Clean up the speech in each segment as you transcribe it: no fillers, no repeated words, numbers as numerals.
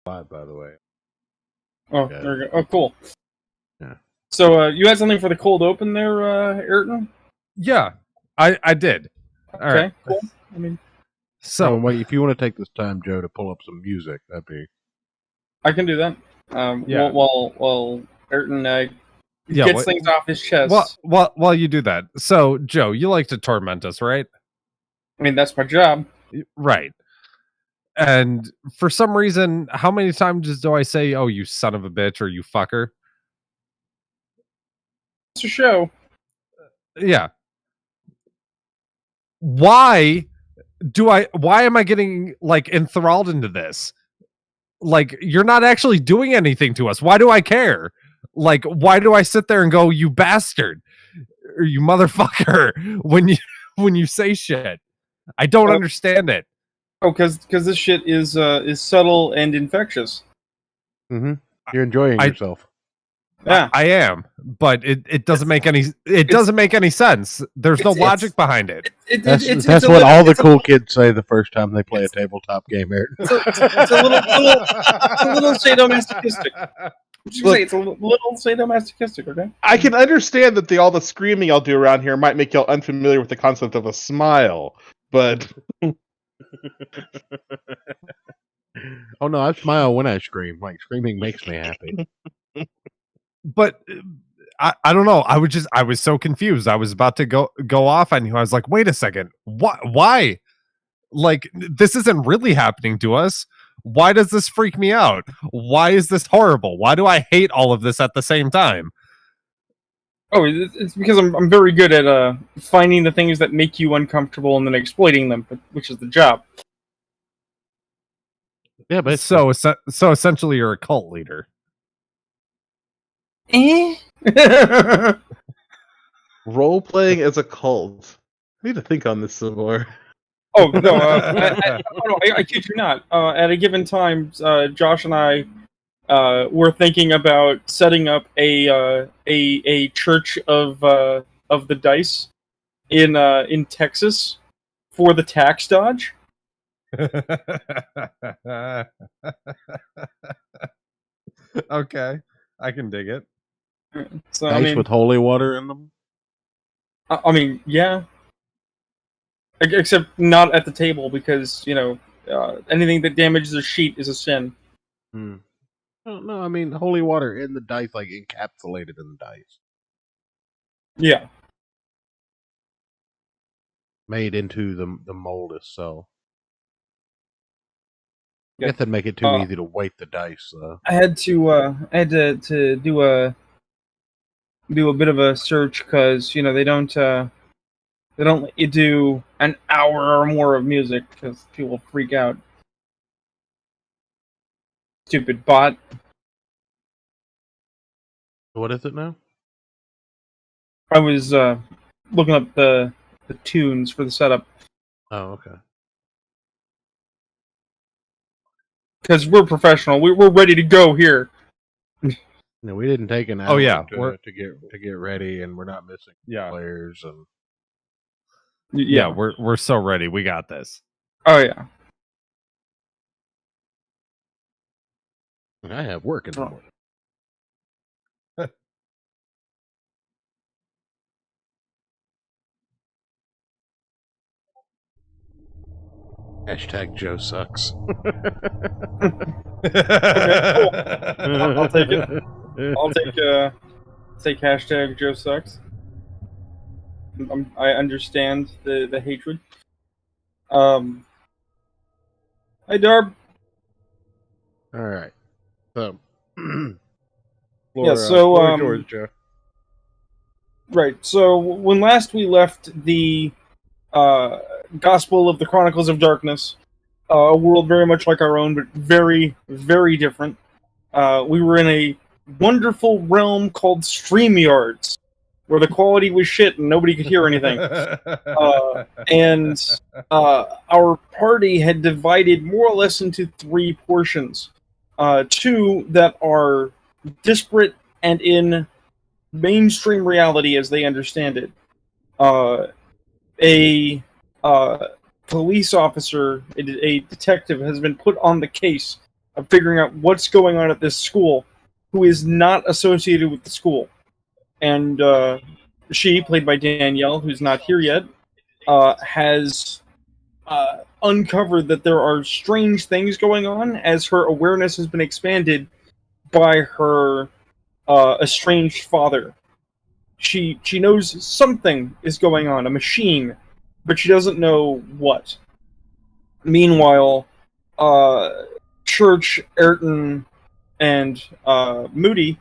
5, by the way. Oh, Yeah. there we go. Oh, cool. Yeah. So, you had something for the cold open there, Ayrton? Yeah, I did. All Okay, right. cool. I mean, So wait, if you want to take this time, Joe, to pull up some music, that'd be. I can do that. Yeah. While Ayrton gets things off his chest. While you do that, so Joe, you like to torment us, right? I mean, that's my job. Right. And for some reason, how many times do I say, "Oh, you son of a bitch" or "You fucker"? It's a show. Yeah. Why am I getting like enthralled into this? Like, you're not actually doing anything to us. Why do I care? Like, why do I sit there and go, "You bastard" or "You motherfucker" when you say shit? I don't understand it. Oh, because this shit is subtle and infectious. Mm-hmm. You're enjoying yourself. Yeah, I am, but it doesn't make any sense. There's no logic behind it. That's what all the cool kids say the first time they play a tabletop game. It's a little sadomasochistic. Look, it's a little sadomasochistic, okay? I can understand that all the screaming I'll do around here might make y'all unfamiliar with the concept of a smile, but Oh no, I smile when I scream. Like, screaming makes me happy. But I don't know. I was so confused. I was about to go off on you. I was like, wait a second. Why? Like, this isn't really happening to us. Why does this freak me out? Why is this horrible? Why do I hate all of this at the same time? Oh, it's because I'm very good at finding the things that make you uncomfortable and then exploiting them, which is the job. Yeah, but so essentially, you're a cult leader. role playing as a cult. I need to think on this some more. Oh no! I kid you not. At a given time, Josh and I were thinking about setting up a church of the dice in Texas for the tax dodge. Okay, I can dig it. So dice with holy water in them. I mean, yeah. Except not at the table, because anything that damages a sheet is a sin. No, I mean holy water in the dice, like encapsulated in the dice. Yeah. Made into the mold itself. I guess that'd make it too easy to weight the dice. I had to do a bit of a search, because they don't let you do an hour or more of music because people freak out. Stupid bot. What is it now? I was looking up the tunes for the setup. Oh, okay. Because we're professional. We're ready to go here. No, we didn't take an hour. Oh yeah, to get ready, and we're not missing players. And yeah, we're so ready. We got this. Oh yeah. I have work in the morning. Hashtag Joe sucks. Okay, cool. I'll take it. I'll take hashtag Joe sucks. I understand the hatred. Hi, Darb. All right. So, yeah. So, George, Joe. Right. So when last we left the Gospel of the Chronicles of Darkness, a world very much like our own, but very, very different. We were in a wonderful realm called StreamYards, where the quality was shit and nobody could hear anything. And our party had divided more or less into 3 portions. 2 that are disparate and in mainstream reality as they understand it. A police officer, a detective, has been put on the case figuring out what's going on at this school, who is not associated with the school. And she, played by Danielle, who's not here yet, has uncovered that there are strange things going on as her awareness has been expanded by her estranged father. She knows something is going on, a machine, but she doesn't know what. Meanwhile, Church, Ayrton, and Moody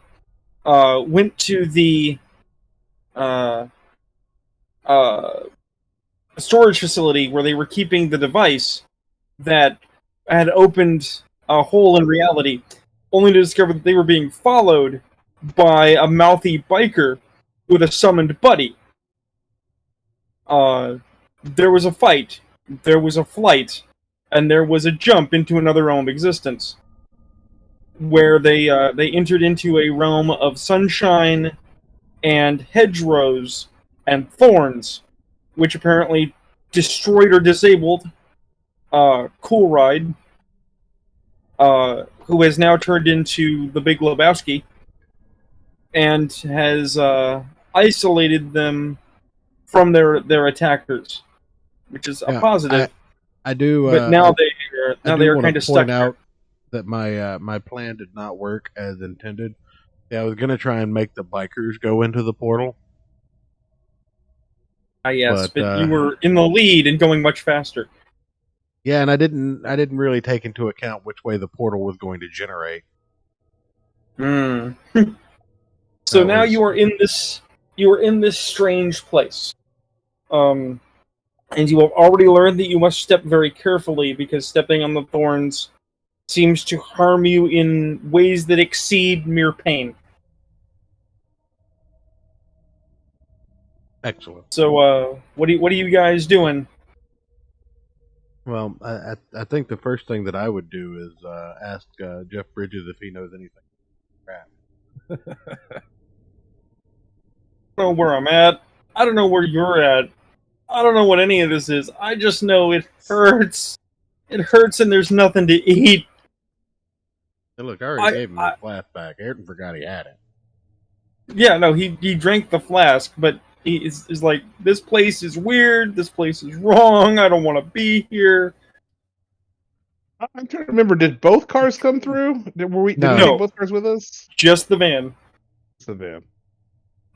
went to the storage facility where they were keeping the device that had opened a hole in reality, only to discover that they were being followed by a mouthy biker with a summoned buddy. There was a fight, there was a flight, and there was a jump into another realm of existence, where they entered into a realm of sunshine and hedgerows and thorns, which apparently destroyed or disabled Cool Ride, who has now turned into the Big Lebowski, and has isolated them from their attackers, which is a positive. I do. But now they are wanna kind of stuck. point out that my plan did not work as intended. Yeah, I was gonna try and make the bikers go into the portal. Yes, but you were in the lead and going much faster. Yeah, and I didn't really take into account which way the portal was going to generate. So now you are in this strange place. And you have already learned that you must step very carefully, because stepping on the thorns seems to harm you in ways that exceed mere pain. Excellent. So, what are you guys doing? Well, I think the first thing that I would do is ask Jeff Bridges if he knows anything. Crap. I don't know where I'm at. I don't know where you're at. I don't know what any of this is. I just know it hurts. It hurts, and there's nothing to eat. Hey, look, I already gave him his flask back. Ayrton forgot he had it. Yeah, no, he drank the flask, but he is like, this place is weird. This place is wrong. I don't want to be here. I'm trying to remember. Did both cars come through? Did we No. take both cars with us? Just the van. It's the van.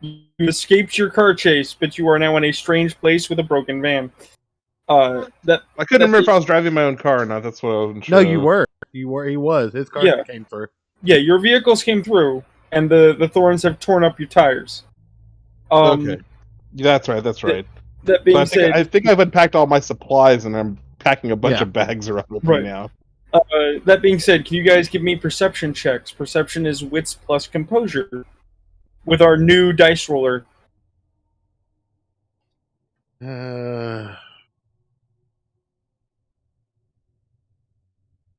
You escaped your car chase, but you are now in a strange place with a broken van. I couldn't remember if I was driving my own car or not. That's what I wasn't sure. No, you were. He was. His car Yeah. came through. Yeah, your vehicles came through, and the thorns have torn up your tires. Okay. That's right. That being So said, I think I've unpacked all my supplies, and I'm packing a bunch of bags around with Right. me now. that being said, can you guys give me perception checks? Perception is wits plus composure with our new dice roller.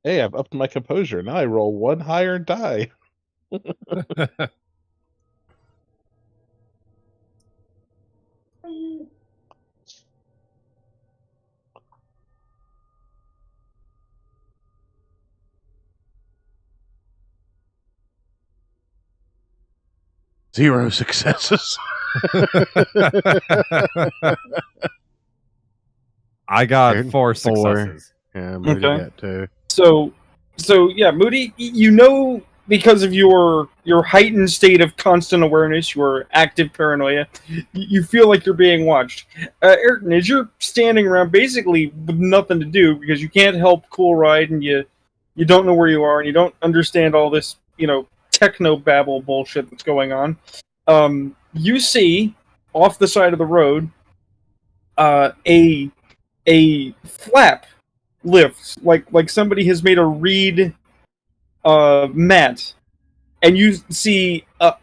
Hey, I've upped my composure. Now I roll one higher die. Zero successes. I got Ayrton, 4 4. successes. Yeah, Moody got 2. So yeah, Moody, you know, because of your heightened state of constant awareness, your active paranoia, you feel like you're being watched. Ayrton, as you're standing around basically with nothing to do because you can't help Cool Ride, and you don't know where you are, and you don't understand all this, techno babble bullshit that's going on. You see off the side of the road a flap lift, like somebody has made a reed mat, and you see a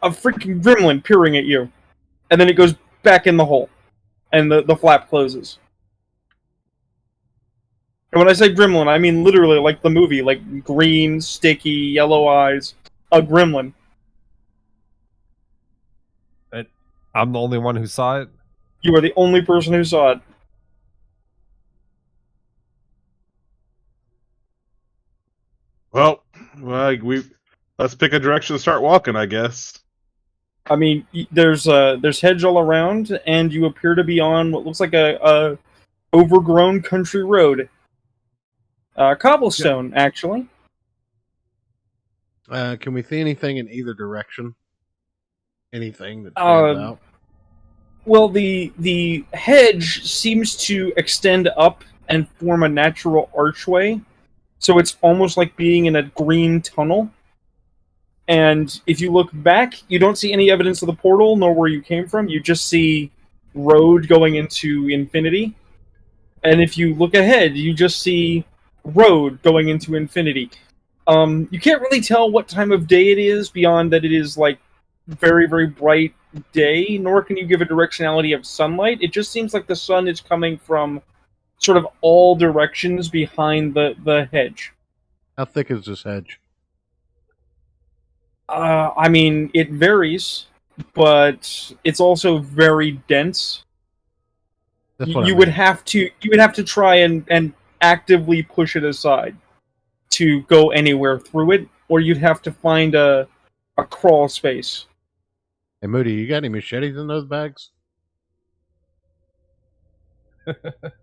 freaking gremlin peering at you, and then it goes back in the hole, and the flap closes. And when I say gremlin, I mean literally like the movie, like green, sticky, yellow eyes, a gremlin. I'm the only one who saw it. You are the only person who saw it. Well, we let's pick a direction to start walking, I guess. I mean, there's hedge all around, and you appear to be on what looks like a overgrown country road. Cobblestone, actually. Can we see anything in either direction? Anything that stands Uh, out? well, the hedge seems to extend up and form a natural archway, so it's almost like being in a green tunnel. And if you look back, you don't see any evidence of the portal nor where you came from. You just see road going into infinity. And if you look ahead, you just see road going into infinity. You can't really tell what time of day it is beyond that it is like very, very bright day, nor can you give a directionality of sunlight. It just seems like the sun is coming from sort of all directions behind the hedge. How thick is this hedge? I mean, it varies, but it's also very dense. That's what I You would mean. have to try and actively push it aside to go anywhere through it, or you'd have to find a crawl space. Hey, Moody, you got any machetes in those bags?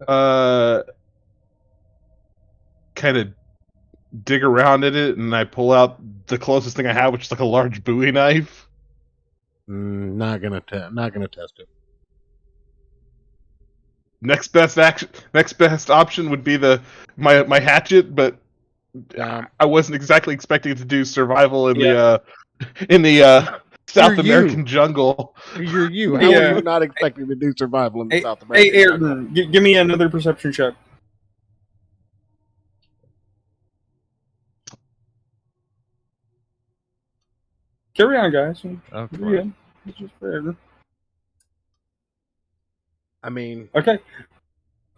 Uh, kind of dig around in it, and I pull out the closest thing I have, which is like a large Bowie knife. Not gonna test it. Next best option would be my hatchet, but Um, I wasn't exactly expecting it to do survival Yeah. In the South You're you. American jungle. You're you. How are Yeah. you not expecting to do survival in the Hey, South hey American jungle? Ayrton, give me another perception check. Carry on, guys. Oh, You're come on. good. It's just for Ayrton. I mean, Okay.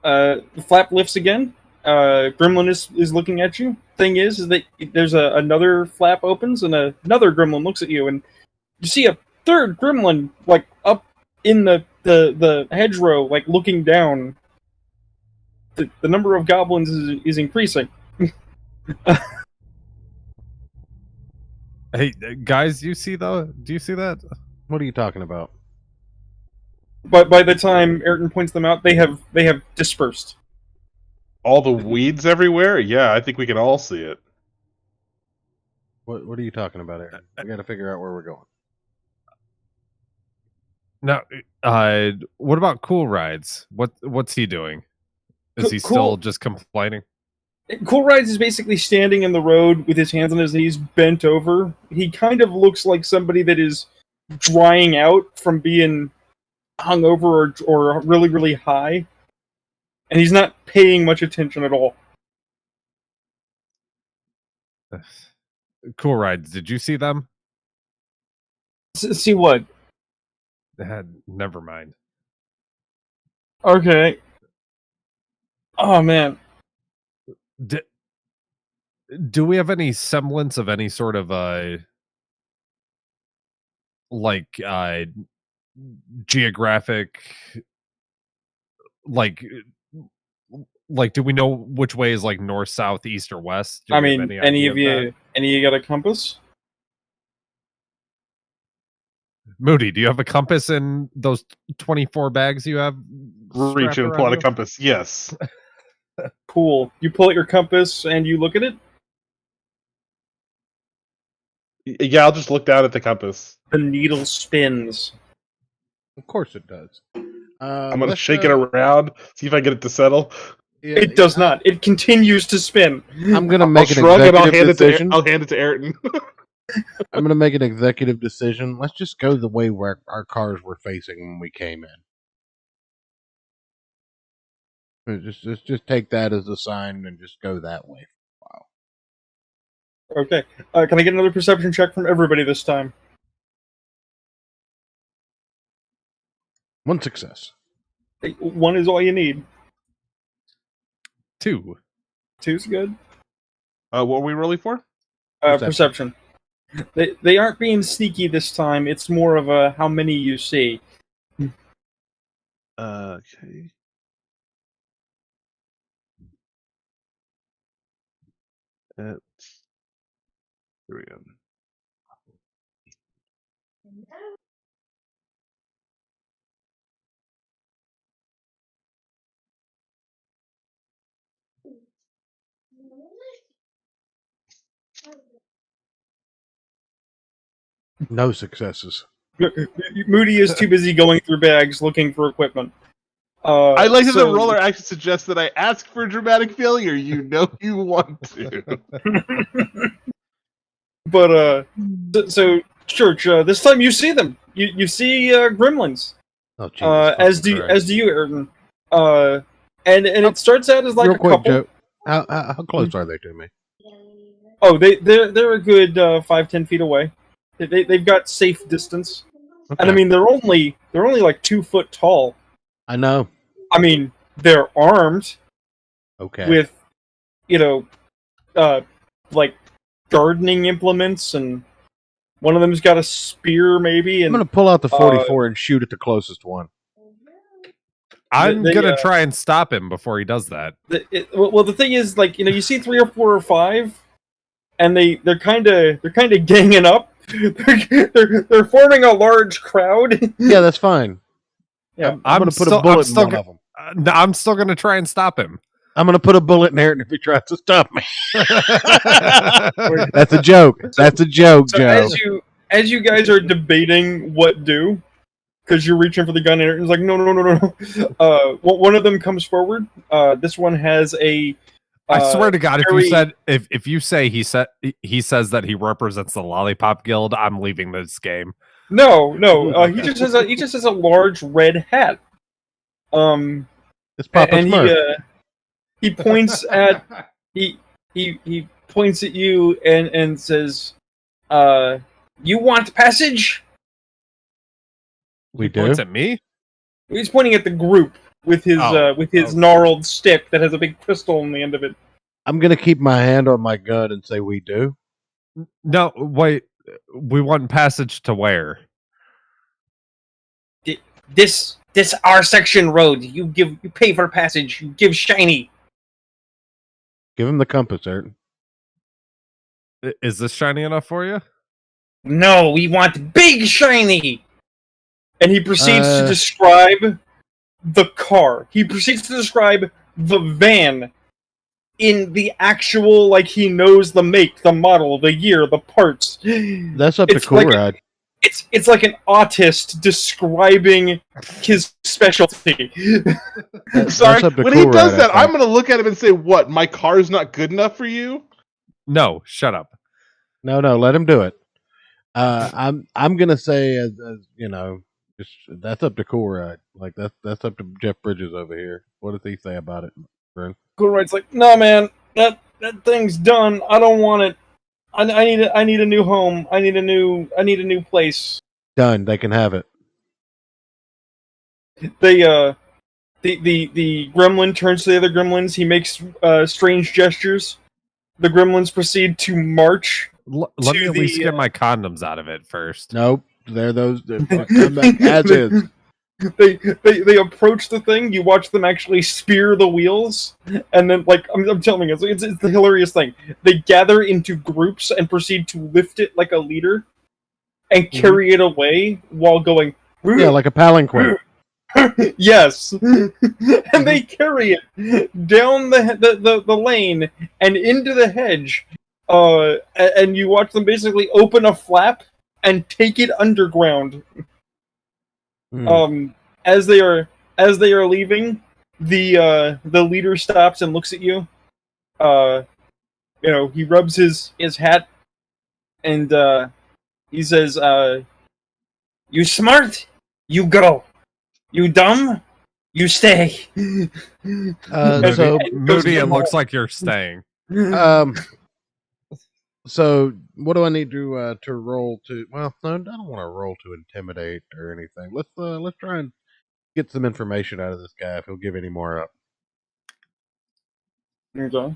The flap lifts again. Gremlin is looking at you. Thing is that there's another flap opens and another gremlin looks at you, and you see a third gremlin like up in the hedgerow, like looking down. The number of goblins is increasing. Hey, guys, do you see that? what are you talking about? But by the time Ayrton points them out, they have dispersed. All the weeds everywhere? Yeah, I think we can all see it. What are you talking about, Aaron? We got to figure out where we're going. Now, what about Cool Rides? What's he doing? Is he Cool. still just complaining? Cool Rides is basically standing in the road with his hands on his knees, bent over. He kind of looks like somebody that is drying out from being hungover or really, really high. And he's not paying much attention at all. Cool Rides, did you see them? See what? Never mind. Okay. Oh, man. Do we have any semblance of any sort of like geographic, like do we know which way is like north, south, east, or west? Do I we have mean, any of you got a compass? Moody, do you have a compass in those 24 bags you have? Reach strapped and pull around out a you? compass. Yes. Cool. You pull out your compass and you look at it. Yeah, I'll just look down at the compass. The needle spins. Of course it does. I'm gonna shake it around, see if I get it to settle. Yeah, It does not. It continues to spin. I'm gonna I'll make an shrug and executive decision. I'll hand it to Ayrton. I'm gonna make an executive decision. Let's just go the way where our cars were facing when we came in. Just take that as a sign and just go that way. Wow. Okay. Can I get another perception check from everybody this time? One success. One is all you need. 2. Two's good. What were we rolling for? Perception. They aren't being sneaky this time. It's more of a how many you see. Okay. No successes. Moody is too busy going through bags looking for equipment. I like that so- the roller actually suggests that I ask for dramatic failure. You know you want to. But so Church, this time you see them. You see gremlins. Oh, Jesus As fucking do Christ. you, Ayrton. And it starts out as like Real a quick, couple. Joe. How close are they to me? Oh, they're a good 5-10 feet away. They've got safe distance, Okay. and I mean they're only like 2 foot tall. I know. I mean they're armed Okay. with, like gardening implements, and one of them's got a spear maybe. I'm And going to pull out the 44 and shoot at the closest one. I'm They, gonna try and stop him before he does that. well, the thing is, like, you see 3 or 4 or 5, and they're kind of ganging up. they're forming a large crowd. Yeah, that's fine. Yeah, I'm going to put a bullet in one of them. No, I'm still gonna try and stop him. I'm going to put a bullet in Ayrton if he tries to stop me. That's a joke. That's a joke, So Joe. as you guys are debating what do, because you're reaching for the gun, and Ayrton's like, no. One of them comes forward. This one has a. I swear to God, very- if you say he says that he represents the Lollipop Guild, I'm leaving this game. No. He just has a large red hat. It's Papa And Smurf. he points at he points at you and says, "You want passage?" We He do. points at me. He's pointing at the group with his Oh. gnarled stick that has a big crystal on the end of it. I'm going to keep my hand on my gun and say we do. No, wait. We want passage to where? This our section road. You pay for passage. You give shiny. Give him the compass, Ayrton. Is this shiny enough for you? No, we want big shiny. And he proceeds to Uh. describe the car. He proceeds to describe the van in the actual, like, he knows the make, the model, the year, the parts. That's up to It's Cool like Ride. It's like an autist describing his specialty. Sorry, That's up to when he Cool does Ride, that, I I'm going to look at him and say, "What? My car's not good enough for you?" No, shut up. No, let him do it. I'm gonna say, as you know, that's up to Cool Ride. Like that's up to Jeff Bridges over here. What does he say about it, Brent? Cool Ride's like, no man, that thing's done. I don't want it. I need a new home. I need a new place. Done. They can have it. They the gremlin turns to the other gremlins. He makes strange gestures. The gremlins proceed to march. Let To me at least the, get my condoms out of it first. Nope. They're those. They're come back as is. They approach the thing. You watch them actually spear the wheels, and then, like, I'm telling you, it's the hilarious thing. They gather into groups and proceed to lift it like a leader and carry it away while going. Yeah, like a palanquin. Yes, and they carry it down the lane and into the hedge. And you watch them basically open a flap and take it underground. Hmm. As they are leaving, the leader stops and looks at you. He rubs his hat and he says, "You smart, you go. You dumb, you stay." So Moody, it looks like you're staying. So what do I need to roll to? Well, no, I don't want to roll to intimidate or anything. Let's try and get some information out of this guy if he'll give any more up. Okay.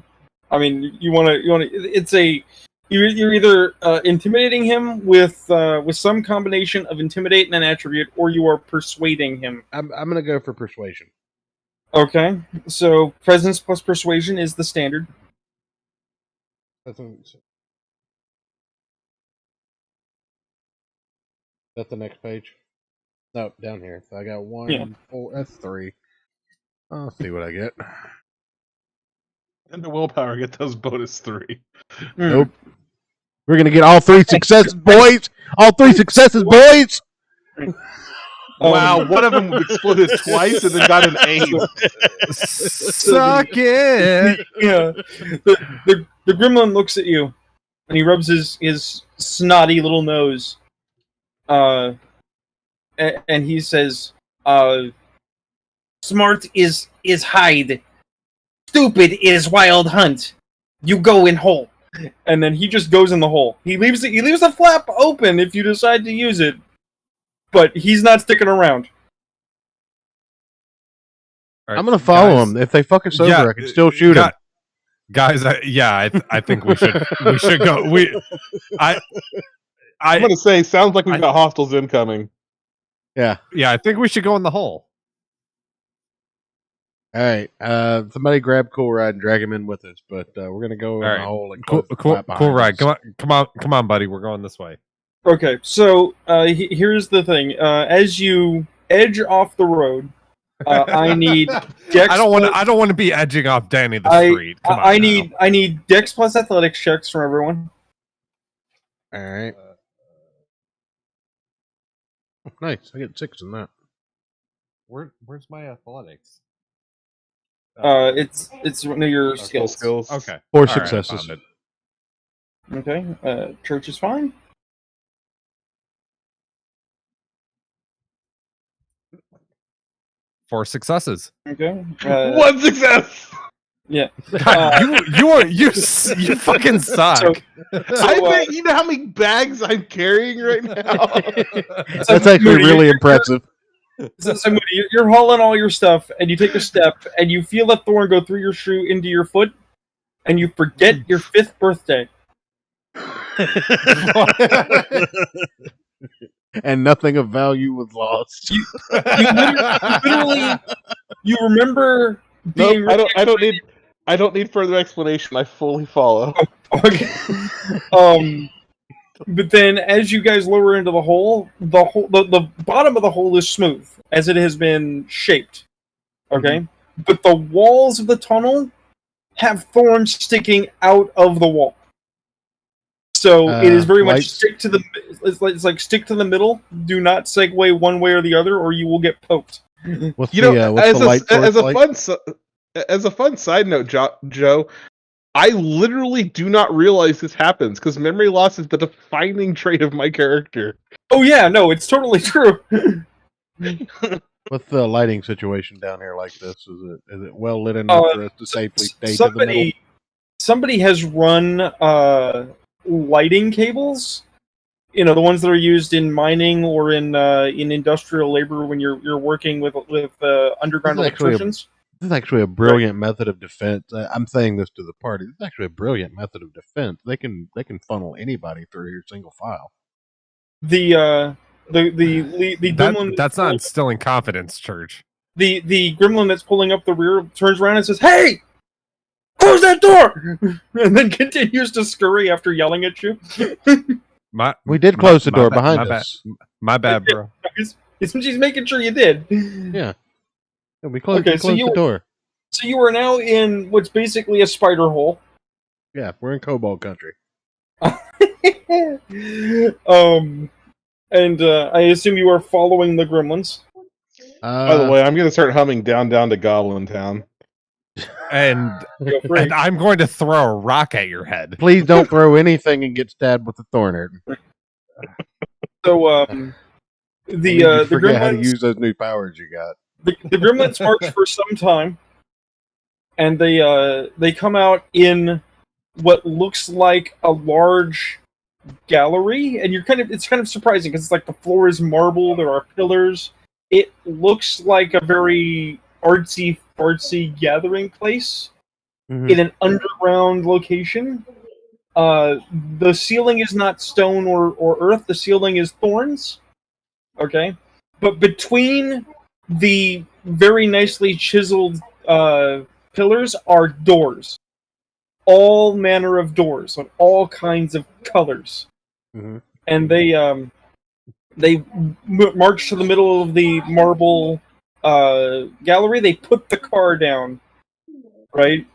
I mean, you want to. It's a. You're either intimidating him with some combination of intimidate and an attribute, or you are persuading him. I'm gonna go for persuasion. Okay. So presence plus persuasion is the standard. That's the next page. No, down here. So I got 1, Yeah. 4. That's 3. I'll see what I get. And the willpower get those bonus 3. Nope. We're gonna get all 3 successes, boys. All 3 successes, boys. Wow, one of them exploded twice and then got an 8. Suck it. Yeah. The gremlin looks at you, and he rubs his snotty little nose. And he says, "Smart is hide. Stupid is wild hunt. You go in hole." And then he just goes in the hole. He leaves the flap open if you decide to use it, but he's not sticking around. Right, Uh, I'm gonna follow guys, them. If they fuck us over, yeah, I can still shoot them. Guys, I think we should go. I'm gonna say, sounds like we've got hostiles incoming. Yeah. I think we should go in the hole. All right. Somebody grab Cool Ride and drag him in with us. But we're gonna go in All the right. hole and Cool, close the flap cool behind ride. us. Come on, buddy. We're going this way. Okay, so here's the thing. As you edge off the road, I need Dex. I don't want to be edging off Danny the street. Come on I now. need Dex plus athletics checks from everyone. All right. Nice. I get 6 in that. Where's my athletics? It's one of your skills. Okay. 4 All right, I successes. found it. Okay. Church is fine. Four successes. Okay. One success. Yeah. God, you fucking suck. I think you know how many bags I'm carrying right now. That's actually really impressive. So you're hauling all your stuff, and you take a step, and you feel a thorn go through your shoe into your foot, and you forget your 5th birthday. And nothing of value was lost. You literally, you remember being. Nope, I don't need further explanation. I fully follow. Okay. But then, as you guys lower into the hole, the bottom of the hole is smooth, as it has been shaped. Okay, but the walls of the tunnel have thorns sticking out of the wall. So it is very much stick to the. It's like stick to the middle. Do not segue one way or the other, or you will get poked. What's You the, know, what's as the light source like? as a fun side note, Joe, I literally do not realize this happens because memory loss is the defining trait of my character. Oh yeah, no, it's totally true. What's the lighting situation down here like this? Is it well lit enough for us to safely stay to the middle? Somebody has run lighting cables. You know, the ones that are used in mining or in industrial labor when you're working with underground electricians. This is actually a brilliant method of defense. I'm saying this to the party. This is actually a brilliant method of defense. They can funnel anybody through here single file. The gremlin that's not instilling confidence, Church. The gremlin that's pulling up the rear turns around and says, "Hey, close that door!" and then continues to scurry after yelling at you. We did close the door behind us. My bad, bro. She's making sure you did. Yeah. We closed the door. So you are now in what's basically a spider hole. Yeah, we're in Cobalt Country. And I assume you are following the gremlins. By the way, I'm going to start humming down to Goblin Town. And I'm going to throw a rock at your head. Please don't throw anything and get stabbed with a thorn, Ayrton. So, the gremlins, how to use those new powers you got. The gremlins march for some time, and they come out in what looks like a large gallery, and it's kind of surprising because it's like the floor is marble, there are pillars. It looks like a very artsy gathering place in an underground location. The ceiling is not stone or earth. The ceiling is thorns. Okay, but between the very nicely chiseled pillars are doors. All manner of doors on all kinds of colors. And They march to the middle of the marble gallery. They put the car down, right,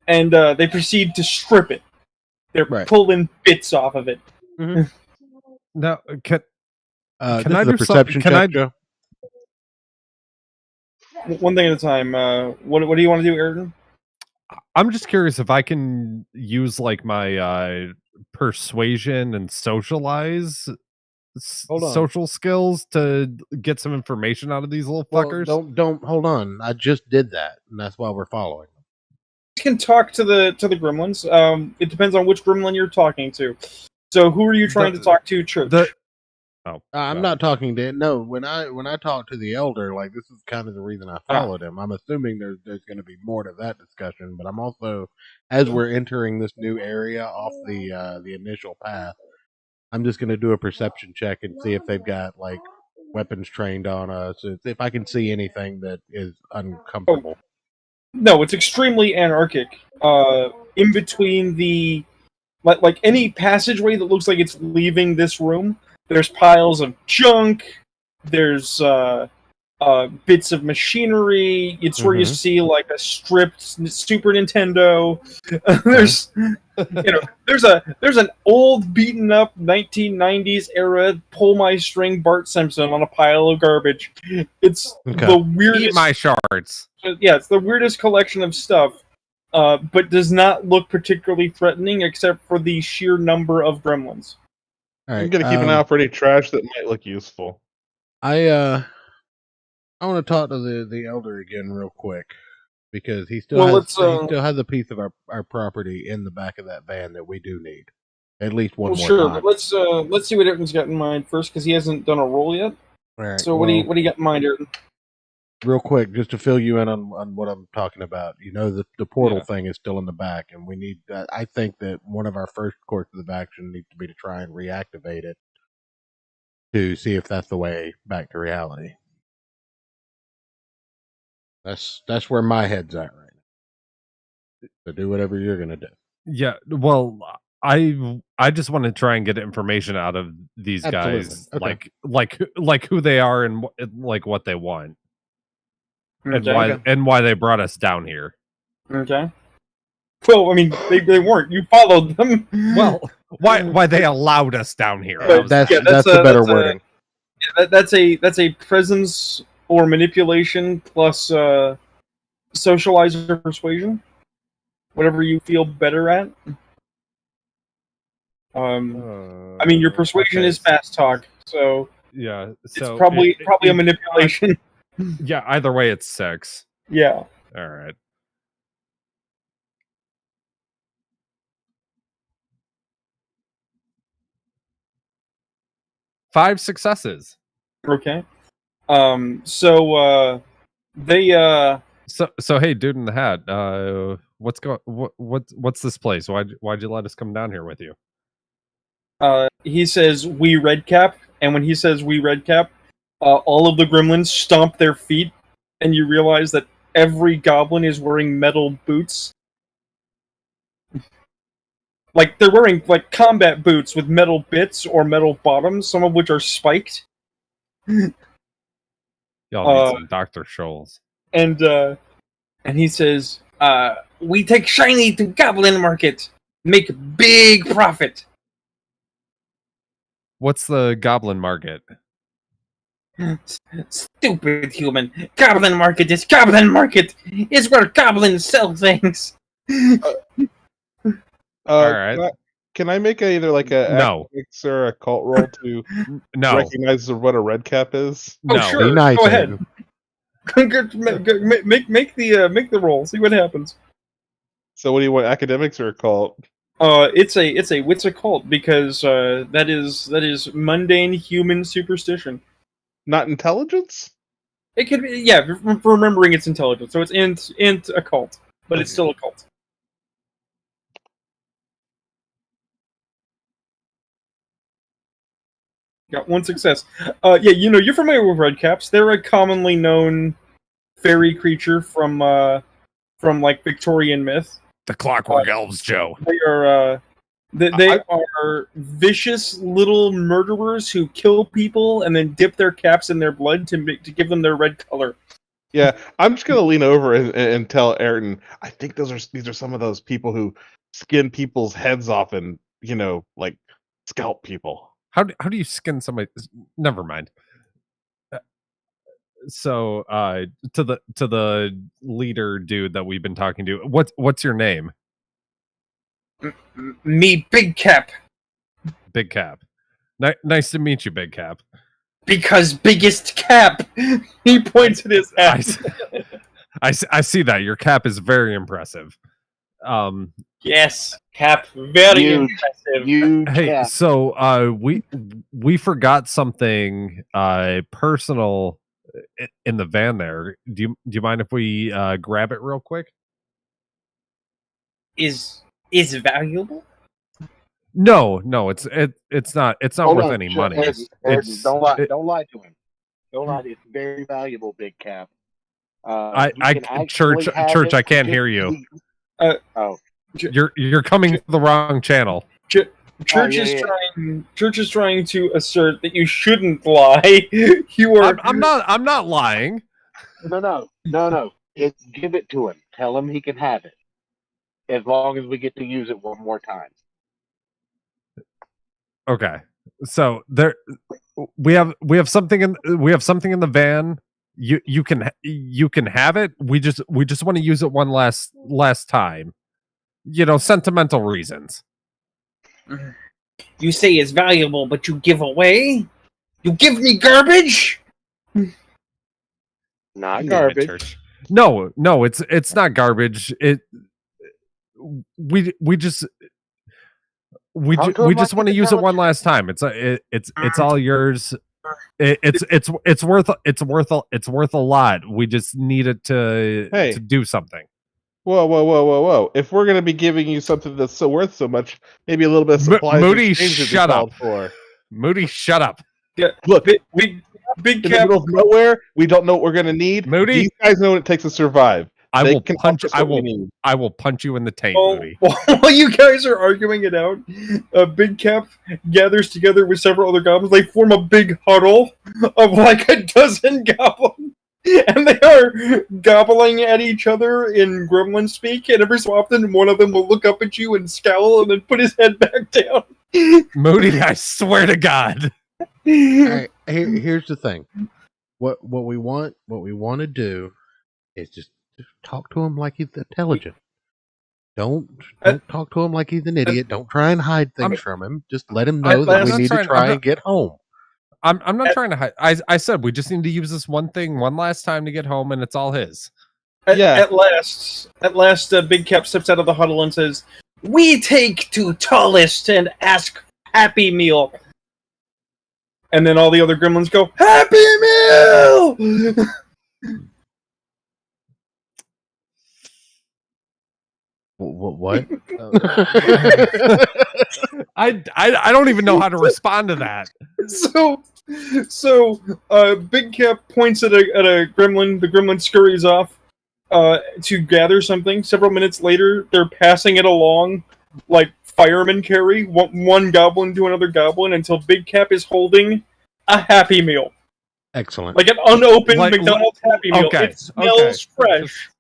and they proceed to strip it. They're pulling bits off of it. Now, can this I is a do perception can check, I? Joe? One thing at a time. What do you want to do, Ayrton? I'm just curious if I can use like my persuasion and socialize Hold on. social skills to get some information out of these little Well, fuckers. don't hold on. I just did that, and that's why we're following. You can talk to the gremlins. It depends on which gremlin you're talking to. So, who are you trying to talk to, Church? I'm not talking to no. When I talk to the elder, like this is kind of the reason I followed him. I'm assuming there's going to be more to that discussion, but I'm also, as we're entering this new area off the initial path, I'm just going to do a perception check and see if they've got like weapons trained on us. If I can see anything that is uncomfortable. No, it's extremely anarchic. In between the like any passageway that looks like it's leaving this room, there's piles of junk. There's bits of machinery. It's where you see like a stripped Super Nintendo. there's an old beaten up 1990s era pull my string Bart Simpson on a pile of garbage. It's the weirdest. Eat my shards. Yeah, it's the weirdest collection of stuff, but does not look particularly threatening except for the sheer number of gremlins. All right, I'm gonna keep an eye out for any trash that might look useful. I want to talk to the elder again real quick because he still has a piece of our property in the back of that van that we do need at least one more time. But let's see what Ayrton's got in mind first because he hasn't done a roll yet. All right, so what do you got in mind, Ayrton? Real quick, just to fill you in on what I'm talking about. You know, the portal thing is still in the back, and we need. I think that one of our first courses of action needs to be to try and reactivate it to see if that's the way back to reality. That's where my head's at right now. So do whatever you're gonna do. Yeah, well, I just want to try and get information out of these guys, Okay. like who they are and like what they want. Okay. And why they brought us down here. Okay. Well, I mean, they weren't. You followed them. Well, why they allowed us down here? That's the better wording. That's a presence or manipulation plus socializer persuasion. Whatever you feel better at. I mean, your persuasion is fast talk, so yeah, it's probably a manipulation. Yeah, either way, it's 6. Yeah. All right. Five successes. Okay. So they So hey, dude in the hat. What's this place? Why'd you let us come down here with you? he says we redcap, and when he says we redcap, all of the gremlins stomp their feet, and you realize that every goblin is wearing metal boots. Like, they're wearing, like, combat boots with metal bits or metal bottoms, some of which are spiked. Y'all need some Dr. Scholl's. And he says, we take shiny to Goblin Market, make big profit. What's the Goblin Market? Stupid human. Goblin Market is Goblin Market. It's where goblins sell things. All right. Can I make either like a academics or a cult roll to recognize what a red cap is? Oh, sure. Be nice, go ahead. make the roll. See what happens. So, what do you want, academics or a cult? It's a cult because that is mundane human superstition. Not intelligence? It could be, yeah, for remembering its intelligence. So it's int a cult, but it's still a cult. Got one success. Yeah, you're familiar with redcaps. They're a commonly known fairy creature from like Victorian myth. The Clockwork Elves, Joe. They are vicious little murderers who kill people and then dip their caps in their blood to give them their red color. Yeah, I'm just gonna lean over and tell Ayrton. I think these are some of those people who skin people's heads off and like scalp people. How do you skin somebody? Never mind. So to the leader dude that we've been talking to, what's your name? Me, Big Cap. Big Cap. Nice to meet you, Big Cap. Because biggest cap. He points at his ass. I see that your cap is very impressive. Yes, cap, very impressive. Hey, cap. so we forgot something personal in the van there. Do you mind if we grab it real quick? Is valuable? No, it's not worth any money. Don't lie to him. Don't lie. It's very valuable, Big Cap. Church, I can't hear you. You're coming to the wrong channel. Church is trying to assert that you shouldn't lie. You are. I'm not lying. No. Give it to him. Tell him he can have it, as long as we get to use it one more time. Okay. So we have something in the van. You can have it. We just want to use it one last time. Sentimental reasons. You say it's valuable, but you give away? You give me garbage? Not garbage. No, it's not garbage. We just want to use it one last time. It's all yours. It's worth a lot. We just need it to do something. Whoa! If we're gonna be giving you something that's so worth so much, maybe a little bit of supplies. Moody, shut up. Moody, shut up. Yeah, look, big in cap. the middle of nowhere, we don't know what we're gonna need. Moody, these guys know what it takes to survive. I will punch you in the taint, Moody. While you guys are arguing it out, Big Cap gathers together with several other goblins. They form a big huddle of like a dozen goblins. And they are gobbling at each other in gremlin speak, and every so often one of them will look up at you and scowl and then put his head back down. Moody, I swear to God. Right, here's the thing. What we want to do is just talk to him like he's intelligent. Don't talk to him like he's an idiot. Don't try and hide things from him. Just let him know that we need to try and get home. I'm not trying to hide. I said we just need to use this one thing one last time to get home, and it's all his. At last, Big Cap steps out of the huddle and says, "We take to tallest and ask Happy Meal." And then all the other gremlins go, "Happy Meal!" What? I don't even know how to respond to that. So Big Cap points at a gremlin. The gremlin scurries off to gather something. Several minutes later, they're passing it along like firemen carry one goblin to another goblin until Big Cap is holding a Happy Meal. Excellent. Like an unopened McDonald's Happy Meal. Okay, It smells fresh.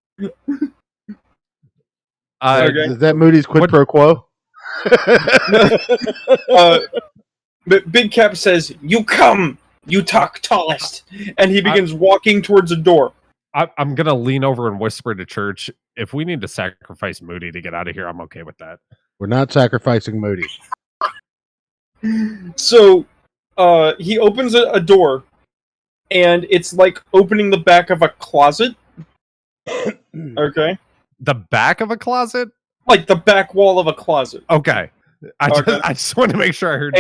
Is that Moody's quid pro quo? But Big Cap says, "You come, you talk tallest," and he begins walking towards a door. I'm gonna lean over and whisper to Church, if we need to sacrifice Moody to get out of here, I'm okay with that. We're not sacrificing Moody. So he opens a door, and it's like opening the back of a closet. Okay. The back of a closet? Like the back wall of a closet. Okay. I just want to make sure I heard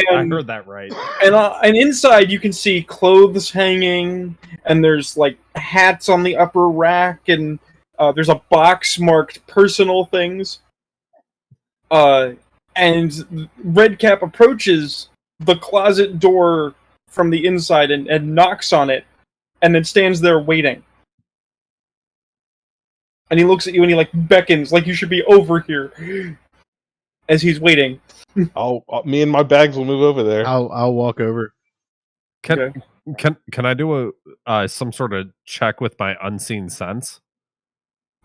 that right. And inside you can see clothes hanging, and there's like hats on the upper rack, and there's a box marked personal things. And Redcap approaches the closet door from the inside and knocks on it, and then stands there waiting. And he looks at you and he like beckons, like you should be over here. as he's waiting. Me and my bags will move over there. I'll walk over. Can I do a some sort of check with my unseen sense?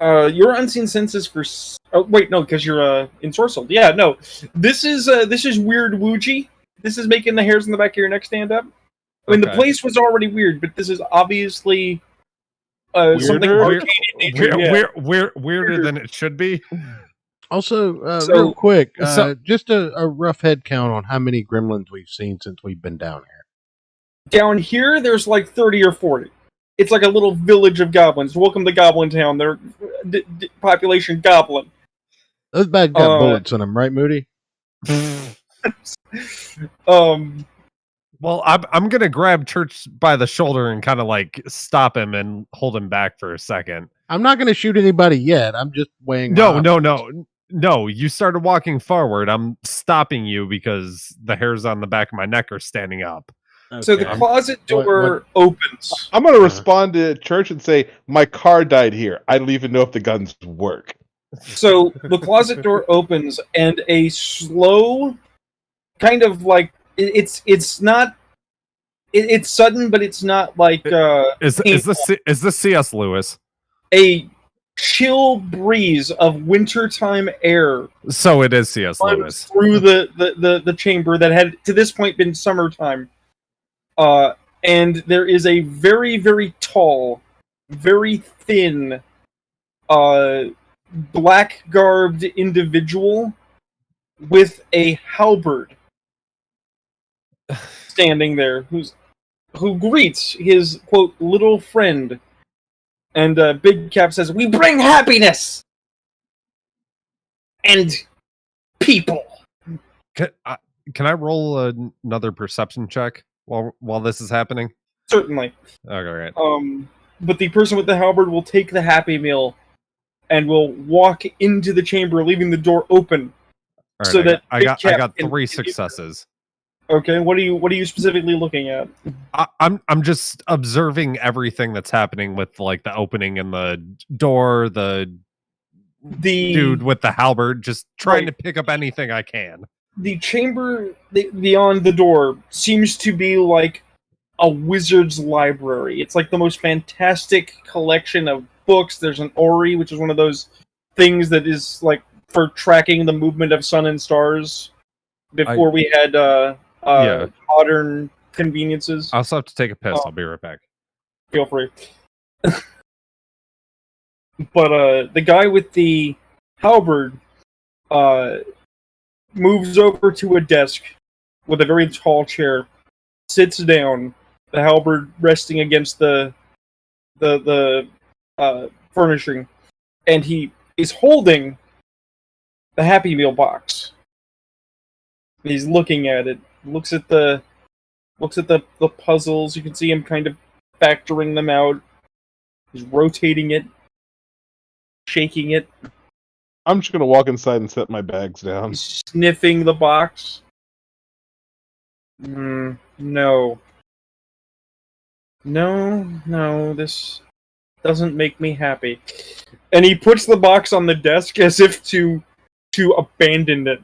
Your unseen sense is for. Oh wait, no, because you're ensorcelled. Yeah, no. This is weird Wuji. This is making the hairs on the back of your neck stand up. I mean, the place was already weird, but this is obviously something arcane in nature. Weirder than it should be. Also, real quick, just a rough head count on how many gremlins we've seen since we've been down here. Down here, there's like 30 or 40. It's like a little village of goblins. Welcome to Goblin Town. They're population goblin. Those bags got bullets in them, right, Moody? Well, I'm gonna grab Church by the shoulder and kind of like stop him and hold him back for a second. I'm not gonna shoot anybody yet. I'm just weighing. No. You started walking forward. I'm stopping you because the hairs on the back of my neck are standing up. Okay. So the closet door opens. I'm going to respond to Church and say, my car died here. I don't even know if the guns work. So the closet door opens and a slow, kind of like, it's not, it's sudden, but it's not like, is this C.S. Lewis? A chill breeze of wintertime air. So it is C.S. Lewis. Through the chamber that had, to this point, been summertime. And there is a very, very tall, very thin, black-garbed individual with a halberd standing there, who greets his, quote, little friend. And Big Cap says, "We bring happiness! And people!" Can I roll another perception check while this is happening? Certainly. Okay, right. But the person with the halberd will take the Happy Meal and will walk into the chamber, leaving the door open. Right, so that I got 3 successes. Okay, what are you specifically looking at? I'm just observing everything that's happening with like the opening in the door, the dude with the halberd, just trying to pick up anything I can. The chamber beyond the door seems to be like a wizard's library. It's like the most fantastic collection of books. There's an Ori, which is one of those things that is like for tracking the movement of sun and stars. Before we had modern conveniences. I also have to take a piss. I'll be right back. Feel free. But the guy with the halberd moves over to a desk with a very tall chair, sits down, the halberd resting against the furnishing, and he is holding the Happy Meal box. He's looking at it. Looks at the puzzles. You can see him kind of factoring them out. He's rotating it, shaking it. I'm just gonna walk inside and set my bags down. He's sniffing the box. No, this doesn't make me happy. And he puts the box on the desk as if to abandon it.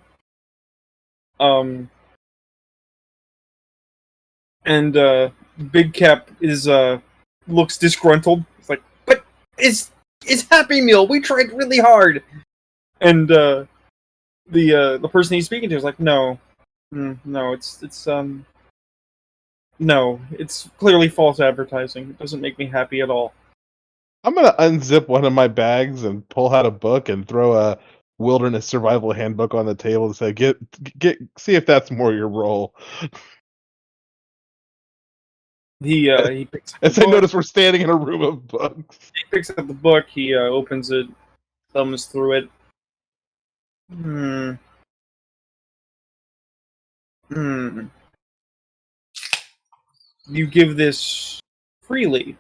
And Big Cap looks disgruntled. It's like, but it's Happy Meal. We tried really hard. And the person he's speaking to is like, no, it's clearly false advertising. It doesn't make me happy at all. I'm gonna unzip one of my bags and pull out a book and throw a Wilderness Survival Handbook on the table and say, see if that's more your role. He picks up as I notice we're standing in a room of books. He picks up the book, he opens it, thumbs through it. You give this freely.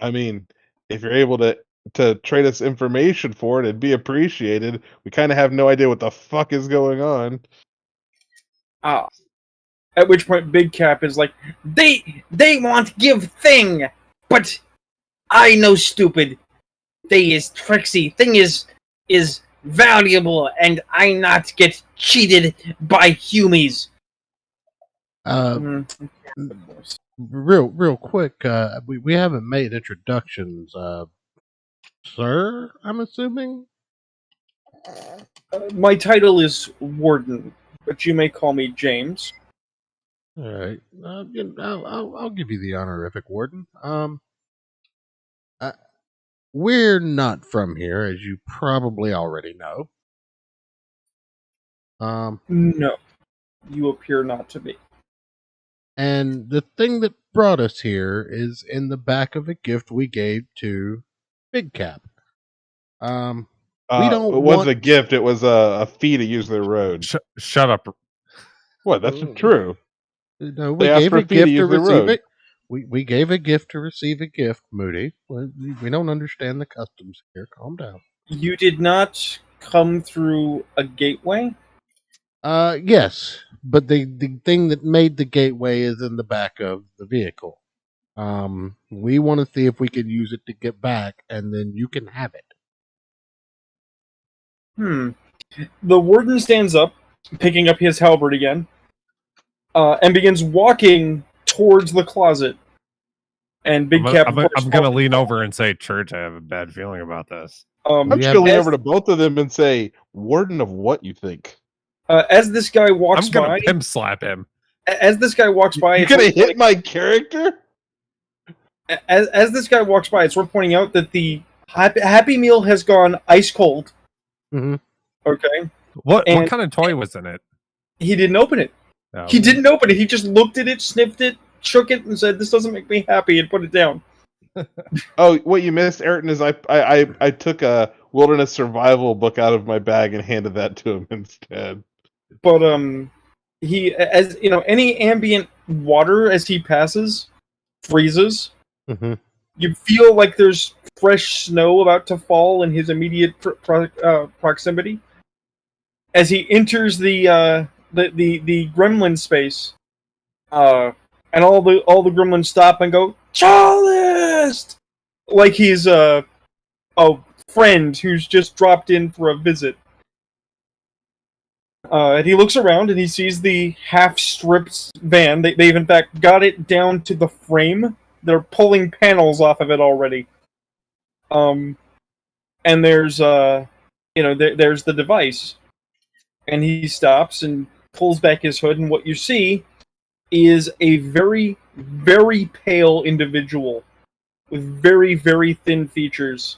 I mean, if you're able to trade us information for it, it'd be appreciated. We kind of have no idea what the fuck is going on. At which point Big Cap is like, they want give thing, but I know stupid. They is tricksy. Thing is is valuable, and I not get cheated by humies. Real quick, we haven't made introductions. Sir, I'm assuming? My title is Warden, but you may call me James. All right. I'll give you the honorific Warden. We're not from here, as you probably already know. No, you appear not to be. And the thing that brought us here is in the back of a gift we gave to Big Cap. We don't It wasn't a gift. It was a fee to use their road. Shut up. What? That's not true. No, we They asked gave for a a fee to gift to use their receive road. it. We gave a gift to receive a gift, Moody. We don't understand the customs here. Calm down. You did not come through a gateway? Yes, but the thing that made the gateway is in the back of the vehicle. We want to see if we can use it to get back, and then you can have it. The warden stands up, picking up his halberd again, and begins walking towards the closet. And Big Cap, I'm going to lean over and say, Church, I have a bad feeling about this. I'm just going to lean over to both of them and say, Warden of what you think? As this guy walks I'm going by, to pimp slap him. As this guy walks by, you're going to hit my character? As this guy walks by, it's worth pointing out that the Happy Meal has gone ice cold. Mm-hmm. Okay. What kind of toy was in it? He didn't open it. No. He didn't open it. He just looked at it, sniffed it, shook it, and said, "This doesn't make me happy," and put it down. Oh, what you missed, Ayrton, is I took a wilderness survival book out of my bag and handed that to him instead. But he, as you know, any ambient water as he passes freezes. Mm-hmm. You feel like there's fresh snow about to fall in his immediate proximity. As he enters the gremlin space, and all the gremlins stop and go, "Charlist!" Like he's a friend who's just dropped in for a visit. And he looks around and he sees the half-stripped van. They've in fact got it down to the frame. They're pulling panels off of it already. And there's there's the device. And he stops and pulls back his hood, and what you see is a very, very pale individual with very, very thin features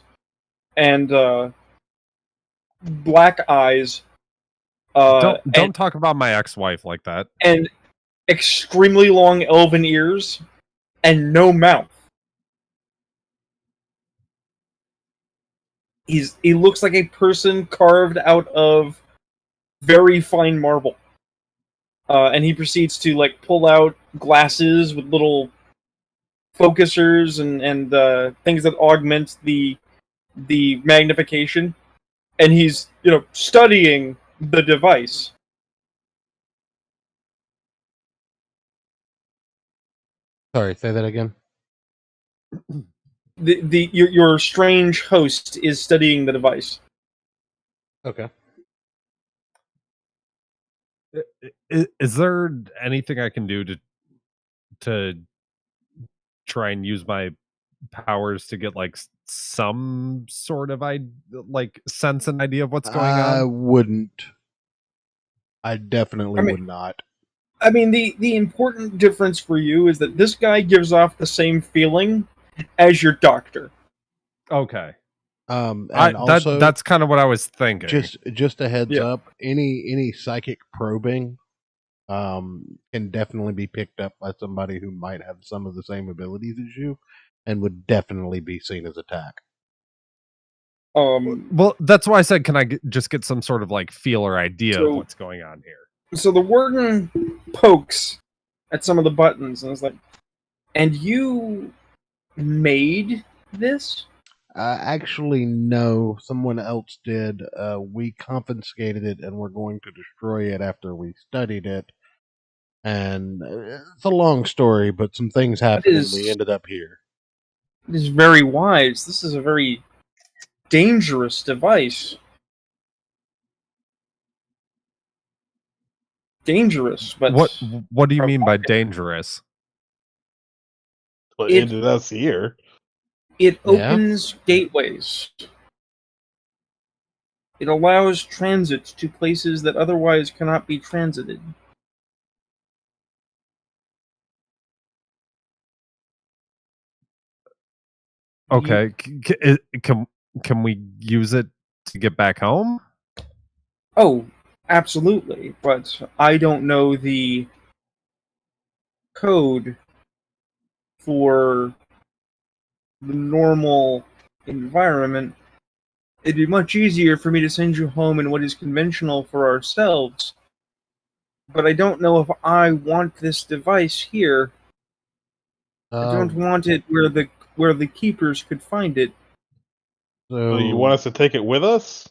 and black eyes. Don't talk about my ex-wife like that. And extremely long elven ears and no mouth. He looks like a person carved out of very fine marble. And he proceeds to pull out glasses with little focusers and things that augment the magnification. And he's studying the device. Sorry, say that again. Your strange host is studying the device. Okay. Is there anything I can do to try and use my powers to get some sort of sense and idea of what's going on? I wouldn't. I definitely would not. I mean, the important difference for you is that this guy gives off the same feeling as your doctor. Okay. And also, that's kind of what I was thinking. Just a heads up, any psychic probing can definitely be picked up by somebody who might have some of the same abilities as you and would definitely be seen as attack. Well, that's why I said, can I just get some sort of feel or idea of what's going on here? So the warden pokes at some of the buttons and is like, "And you made this?" Actually, no. Someone else did. We confiscated it and we're going to destroy it after we studied it. And it's a long story, but some things happened and we ended up here. It is very wise. This is a very dangerous device. dangerous, but what do you mean by dangerous? What ended us here? It opens gateways. It allows transit to places that otherwise cannot be transited. Okay, can we use it to get back home? Oh, absolutely, but I don't know the code for the normal environment. It'd be much easier for me to send you home in what is conventional for ourselves. But I don't know if I want this device here. I don't want it where the keepers could find it. So you want us to take it with us?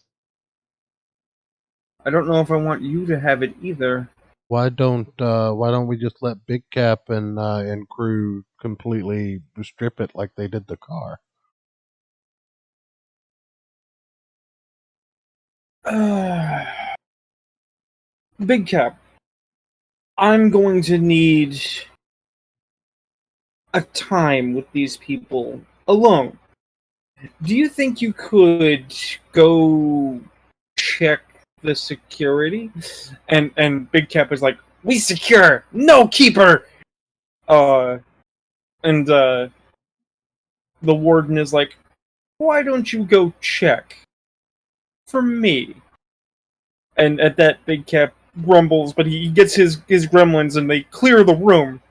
I don't know if I want you to have it either. Why don't we just let Big Cap and crew completely strip it like they did the car? Big Cap, I'm going to need a time with these people alone. Do you think you could go check the security? And Big Cap is like, "We secure, no keeper." And the warden is like, "Why don't you go check for me?" And at that, Big Cap grumbles, but he gets his gremlins and they clear the room.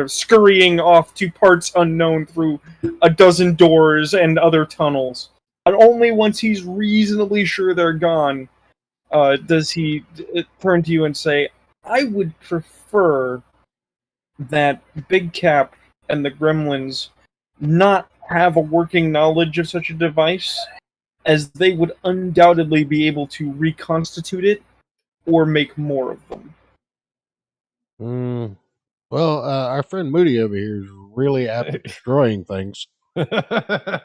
Scurrying off to parts unknown through a dozen doors and other tunnels. And only once he's reasonably sure they're gone does he turn to you and say, "I would prefer that Big Cap and the Gremlins not have a working knowledge of such a device, as they would undoubtedly be able to reconstitute it or make more of them." Well, our friend Moody over here is really apt at destroying things. I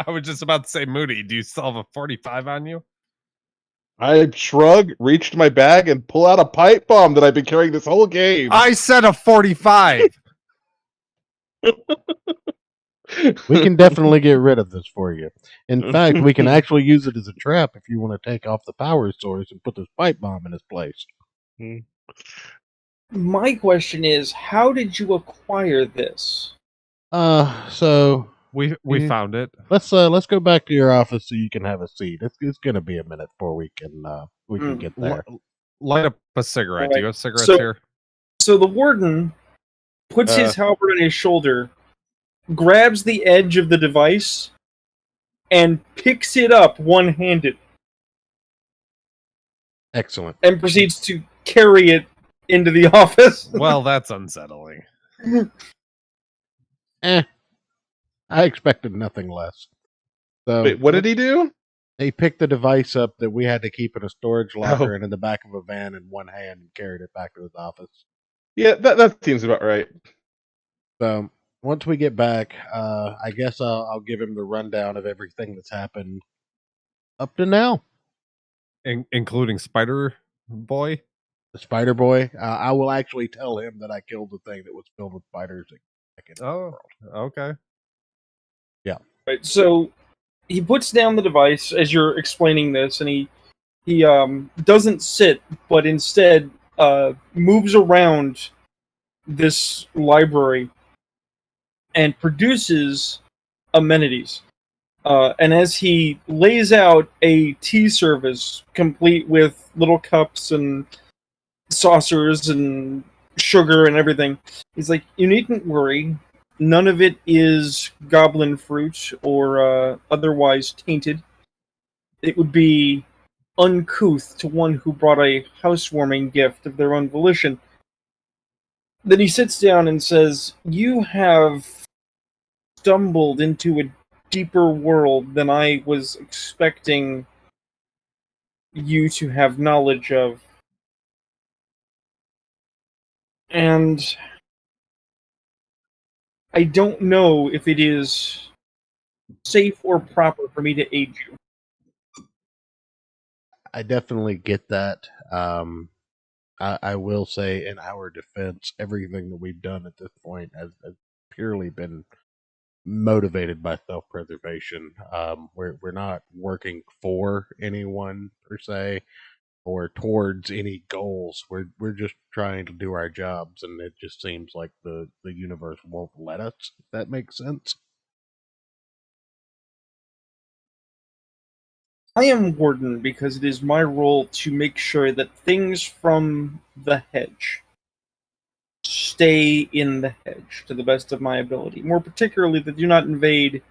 was just about to say, Moody, do you still have a 45 on you? I shrug, reach to my bag, and pull out a pipe bomb that I've been carrying this whole game. I said a 45. We can definitely get rid of this for you. In fact, we can actually use it as a trap if you want to take off the power source and put this pipe bomb in its place. My question is, how did you acquire this? So we found it. Let's go back to your office so you can have a seat. It's gonna be a minute before we can get there. Light up a cigarette. Right. Do you have cigarettes here? So the warden puts his halberd on his shoulder, grabs the edge of the device, and picks it up one-handed. Excellent. And proceeds to carry it into the office. Well, that's unsettling. I expected nothing less. So, wait, what did he do? He picked the device up that we had to keep in a storage locker and in the back of a van in one hand and carried it back to his office. Yeah, that seems about right. So once we get back, I guess I'll give him the rundown of everything that's happened up to now. Including Spider Boy? The Spider Boy. I will actually tell him that I killed the thing that was filled with spiders. Oh, okay. Yeah. Right, so he puts down the device as you're explaining this, and he doesn't sit, but instead moves around this library and produces amenities. And as he lays out a tea service complete with little cups and saucers and sugar and everything, he's like, "You needn't worry. None of it is goblin fruit or otherwise tainted. It would be uncouth to one who brought a housewarming gift of their own volition." Then he sits down and says, "You have stumbled into a deeper world than I was expecting you to have knowledge of. And I don't know if it is safe or proper for me to aid you." I definitely get that. I will say, in our defense, everything that we've done at this point has purely been motivated by self-preservation. We're not working for anyone per se or towards any goals. We're just trying to do our jobs, and it just seems like the universe won't let us. If that makes sense. I am Warden because it is my role to make sure that things from the hedge stay in the hedge to the best of my ability. More particularly, that do not invade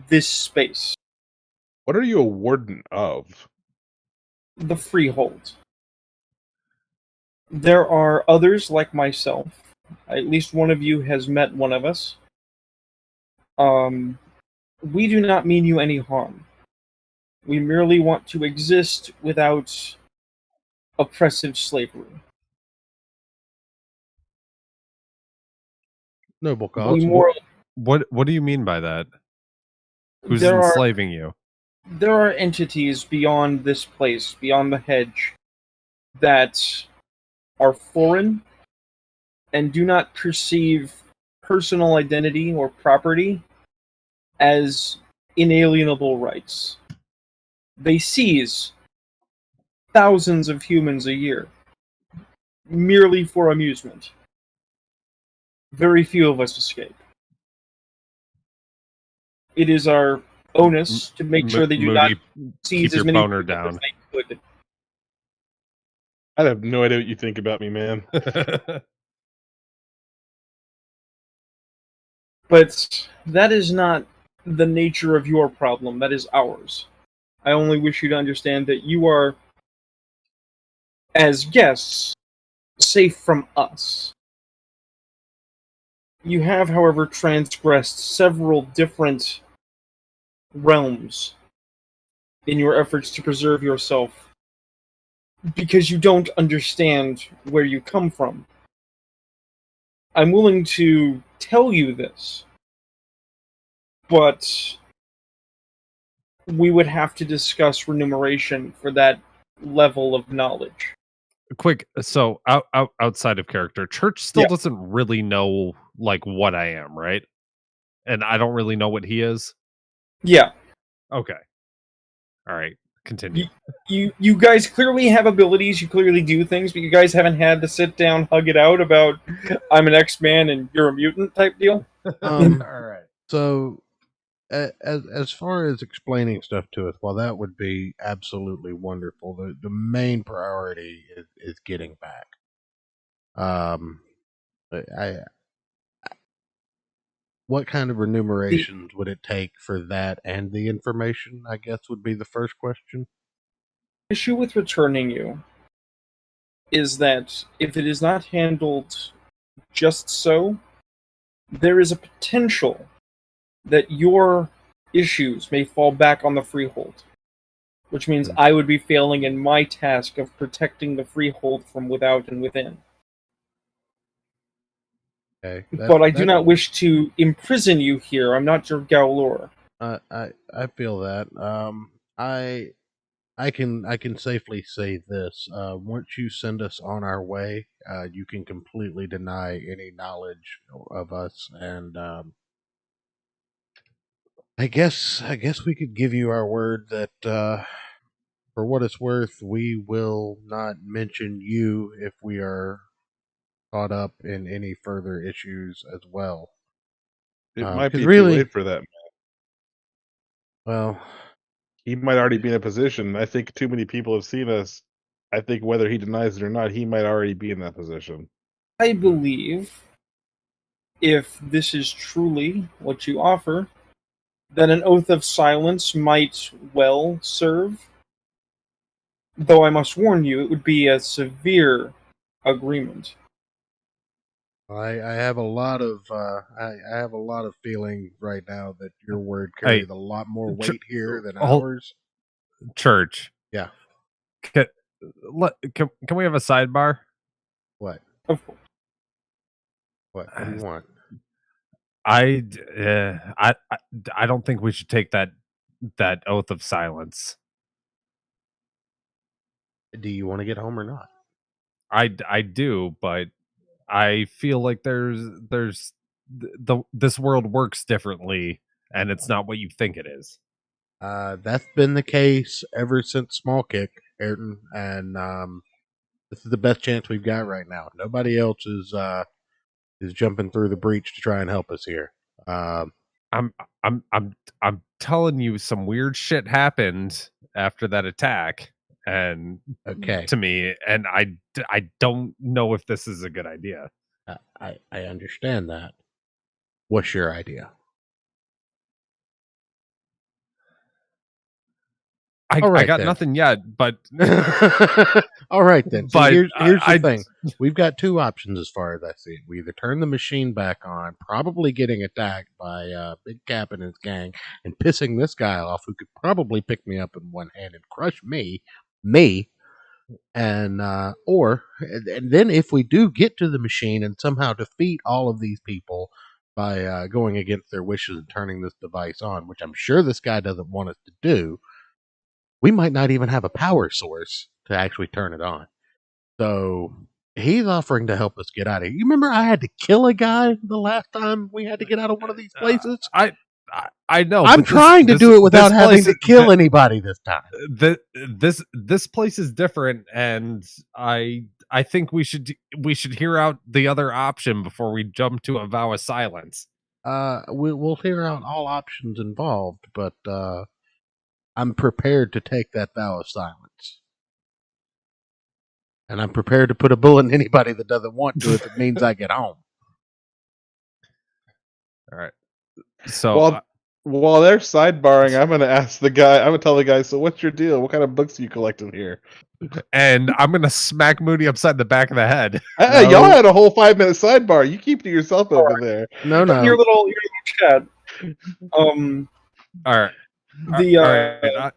this space, What are you a warden of? the freehold. There are others like myself. At least one of you has met one of us. We do not mean you any harm. We merely want to exist without oppressive slavery. Noble We cause. more What do you mean by that? Who's there are enslaving you? there are entities beyond this place, beyond the hedge, that are foreign and do not perceive personal identity or property as inalienable rights. They seize thousands of humans a year, merely for amusement. Very few of us escape. It is our onus to make sure they do not Moody, seize keep as your many boner people as down. they could. I have no idea what you think about me, man. But that is not the nature of your problem, that is ours. I only wish you to understand that you are, as guests, safe from us. You have, however, transgressed several different realms in your efforts to preserve yourself because you don't understand where you come from. I'm willing to tell you this, but we would have to discuss remuneration for that level of knowledge. Quick, so outside of character, Church still Yeah. doesn't really know like what I am, right? And I don't really know what he is. Yeah, Okay. All right. Continue. you guys clearly have abilities, you clearly do things, but you guys haven't had to sit down, hug it out about I'm an X-Man and you're a mutant type deal. All right. So, as far as explaining stuff to us, while that would be absolutely wonderful, the main priority is getting back. I what kind of The remunerations would it take for that and the information? I guess would be the first question. issue with returning you is that if it is not handled just so, there is a potential that your issues may fall back on the freehold, which means Hmm. I would be failing in my task of protecting the freehold from without and within. Okay, But I do not wish to imprison you here. I'm not your Gaolor. I feel that. I can safely say this. Once you send us on our way, you can completely deny any knowledge of us, and I guess we could give you our word that, for what it's worth, we will not mention you if we are caught up in any further issues as well. It might Because be too really, late for that. well, He might already be in a position. I think too many people have seen us. I think whether he denies it or not, he might already be in that position. I believe, if this is truly what you offer, that an oath of silence might well serve. Though I must warn you, it would be a severe agreement. I have a lot of I have a lot of feeling right now that your word carries a lot more weight here than ours. Church. Yeah. Can we have a sidebar? What? Of course. What do you want? I don't think we should take that oath of silence. Do you want to get home or not? I do, but I feel like this world works differently, and it's not what you think it is. That's been the case ever since Small Kick, Ayrton, and this is the best chance we've got right now. Nobody else is jumping through the breach to try and help us here. I'm I'm telling you, some weird shit happened after that attack, and Okay, to me, and I don't know if this is a good idea. I understand that. What's your idea? All I right, got then. nothing yet, but All right then. So But here's I- the thing. We've got two options as far as I see it. We either turn the machine back on, probably getting attacked by Big Cap and his gang, and pissing this guy off, who could probably pick me up in one hand and crush me, and and then if we do get to the machine and somehow defeat all of these people by going against their wishes and turning this device on, which I'm sure this guy doesn't want us to do, we might not even have a power source to actually turn it on. So he's offering to help us get out of here. You remember I had to kill a guy the last time we had to get out of one of these places? I know. I'm but trying to do it without this having place to is- kill anybody this time. This place is different, and I think we should hear out the other option before we jump to a vow of silence. We'll hear out all options involved, but I'm prepared to take that vow of silence. And I'm prepared to put a bullet in anybody that doesn't want to if it means I get home. All right. So while they're sidebarring, I'm gonna ask the guy. I'm gonna tell the guy. So, what's your deal? What kind of books are you collecting here? and I'm gonna smack Moody upside the back of the head. Hey, No. y'all had a whole 5-minute sidebar. You keep to yourself over there. No. Your little chat. All right. The All right.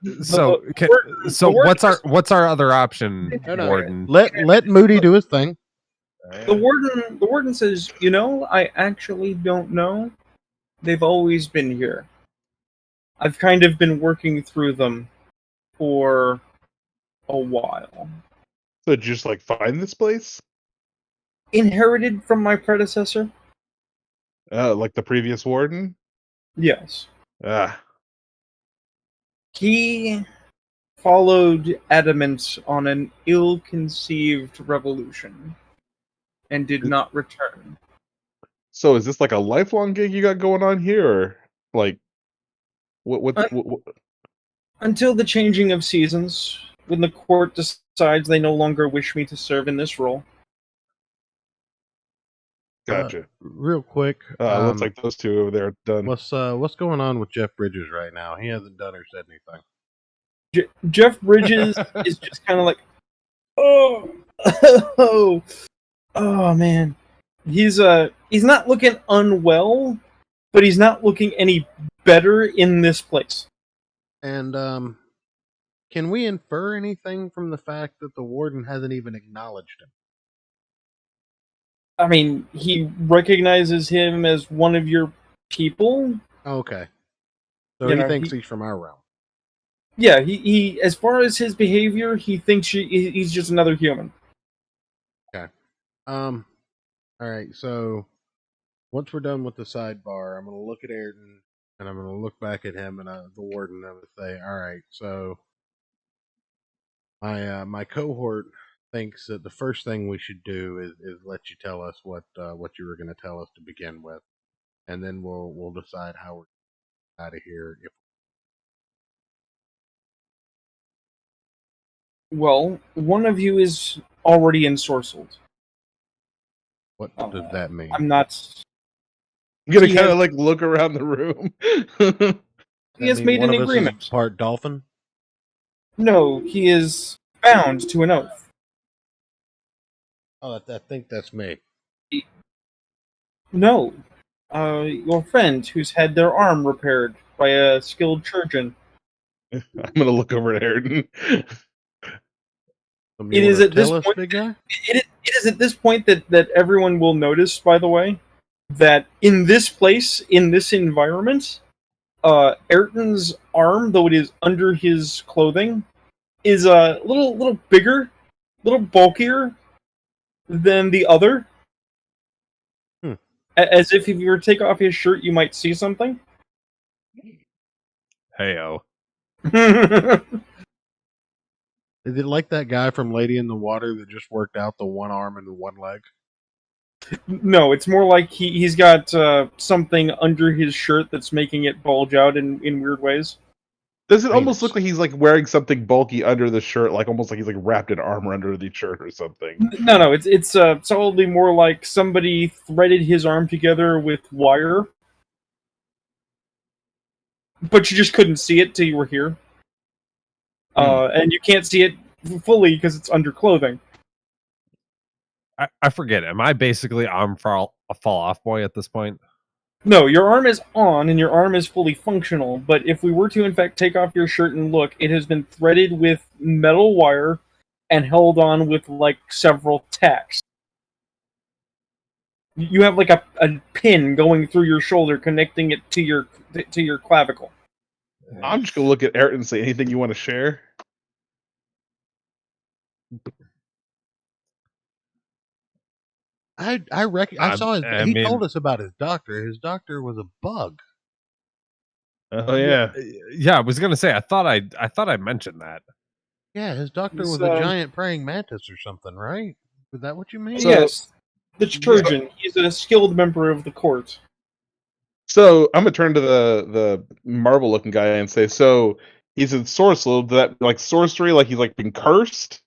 So what's our other option, No. Warden? Let Moody do his thing. the warden says, I actually don't know. They've always been here. I've kind of been working through them for a while. So, just like find this place, Inherited from my predecessor? like the previous warden. Yes. Ah, He followed Adamant on an ill-conceived revolution and did not return. so is this like a lifelong gig you got going on here, or like what? Until the changing of seasons, when the court decides they no longer wish me to serve in this role. Gotcha. Real quick, Looks like those two over there are done. what's going on with Jeff Bridges right now? He hasn't done or said anything. Jeff Bridges is just kind of like, oh man. He's not looking unwell, but he's not looking any better in this place. And can we infer anything from the fact that the warden hasn't even acknowledged him? I mean, he recognizes him as one of your people. Okay, so You he know, thinks he's from our realm. Yeah, he as far as his behavior, he thinks he's just another human. All right, so once we're done with the sidebar, I'm going to look at Ayrton and I'm going to look back at him and the warden and I'm going to say, all right, so my cohort thinks that the first thing we should do is let you tell us what you were going to tell us to begin with, and then we'll decide how we're out of here. Well, one of you is already ensorcelled. What does that mean? I'm not. I'm gonna He kind of has- like look around the room. He has mean made one an of us is agreement. part dolphin. No, he is bound to an oath. Oh, I think that's me. No, your friend who's had their arm repaired by a skilled surgeon. I'm gonna look over at Ayrton. It is at this point. Big guy? It is at this point that everyone will notice, by the way, that in this place, in this environment, Ayrton's arm, though it is under his clothing, is a little bigger, little bulkier, than the other. Hmm. As if you were to take off his shirt, you might see something. Heyo. Is it like that guy from Lady in the Water that just worked out the one arm and the one leg? No, it's more like he's got something under his shirt that's making it bulge out in weird ways. Does it almost Penis. look like he's like wearing something bulky under the shirt, like almost like he's like wrapped in armor under the shirt or something? No, it's solidly more like somebody threaded his arm together with wire, but you just couldn't see it till you were here. And you can't see it fully because it's under clothing. I forget. Am I basically a fall off boy at this point? No, your arm is on and your arm is fully functional, but if we were to in fact take off your shirt and look, it has been threaded with metal wire and held on with like several tacks. You have like a pin going through your shoulder connecting it to your clavicle. I'm just gonna look at Ayrton and say, anything you want to share? I reckon I saw his. He told us about his doctor. His doctor was a bug. Oh yeah. Yeah, I was gonna say. I thought I mentioned that. Yeah, his doctor was a giant praying mantis or something, right? Is that what you mean? Yes, the Trojan. He's a skilled member of the court. So I'm gonna turn to the marble looking guy and say, so he's in sorcerer. That like sorcery, like he's like been cursed?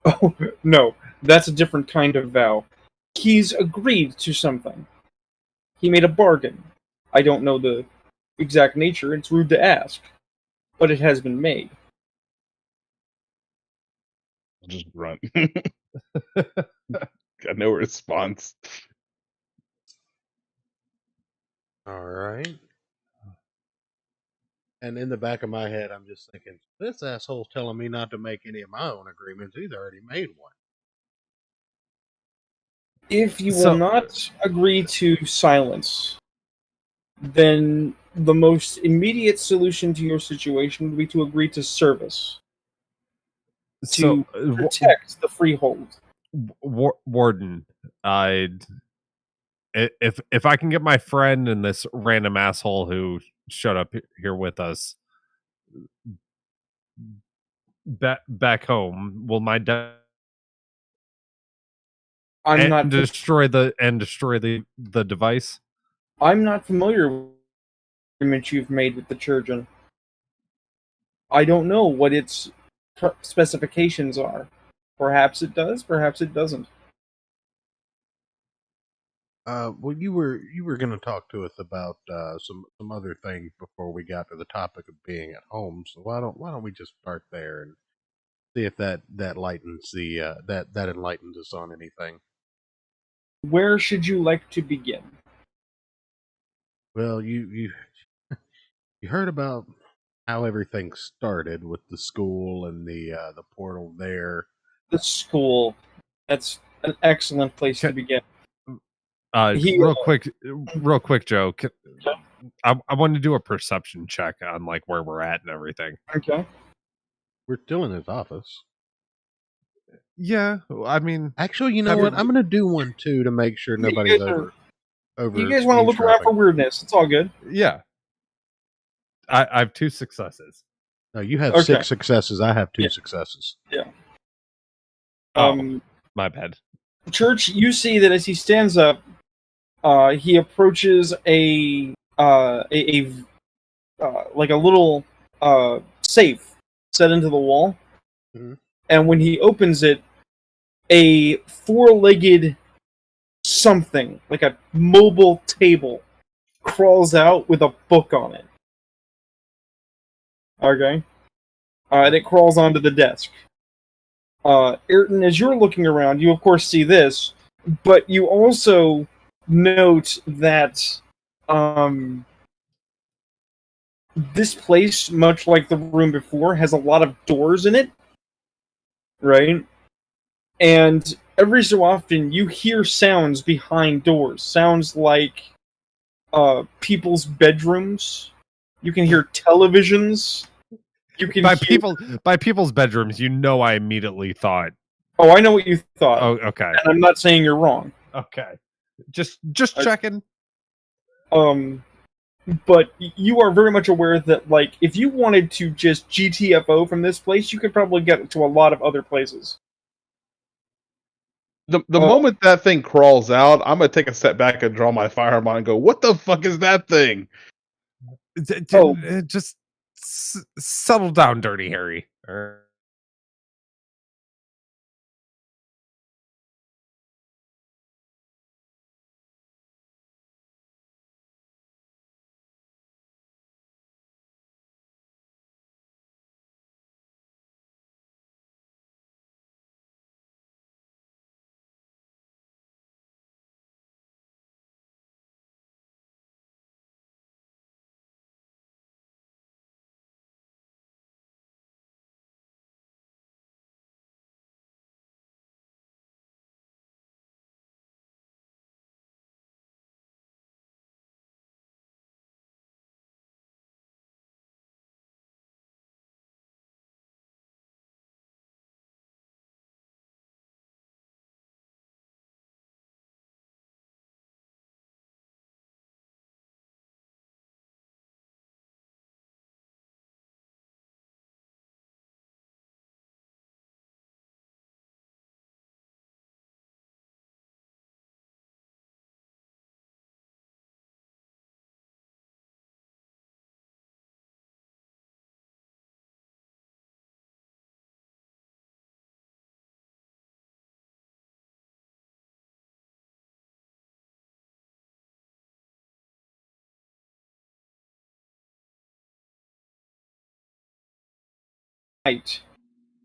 Oh no, that's a different kind of vow. He's agreed to something. He made a bargain. I don't know the exact nature. It's rude to ask, but it has been made. I'll just grunt. Got no response. All right. And in the back of my head, I'm just thinking, this asshole's telling me not to make any of my own agreements. He's already made one. If you will not agree to silence, then the most immediate solution to your situation would be to agree to service. To protect the freehold. Warden, if I can get my friend and this random asshole who showed up here with us back home, will my destroy the device? I'm not familiar with the agreement you've made with the Trojan. I don't know what its specifications are. Perhaps it does, perhaps it doesn't. Well, you were going to talk to us about some other things before we got to the topic of being at home. So why don't we just start there and see if that lightens that enlightens us on anything. Where should you like to begin? Well, you heard about how everything started with the school and the portal there. The school. That's an excellent place to begin. Real quick, Joe. I want to do a perception check on like where we're at and everything. Okay. We're still in his office. Yeah, I mean, actually, you know what? I'm going to do one too to make sure nobody's over. You guys want to look around for weirdness? It's all good. Yeah. I have 2 successes. No, you have 6 successes. I have 2 successes. Yeah. My bad. Church, you see that as he stands up, he approaches a like a little safe set into the wall, and when he opens it, a 4-legged something like a mobile table crawls out with a book on it. Okay, and it crawls onto the desk. Ayrton, as you're looking around, you of course see this, but you also note that this place, much like the room before, has a lot of doors in it, right? And every so often you hear sounds behind doors, sounds like people's bedrooms. You can hear televisions. You can by people's bedrooms. You know, I immediately thought Oh, I know what you thought. Oh, okay. And I'm not saying you're wrong. Okay. Just checking. But you are very much aware that, like, if you wanted to just GTFO from this place, you could probably get to a lot of other places. The moment that thing crawls out, I'm gonna take a step back and draw my fireball and go, "What the fuck is that thing?" Just settle down, Dirty Harry.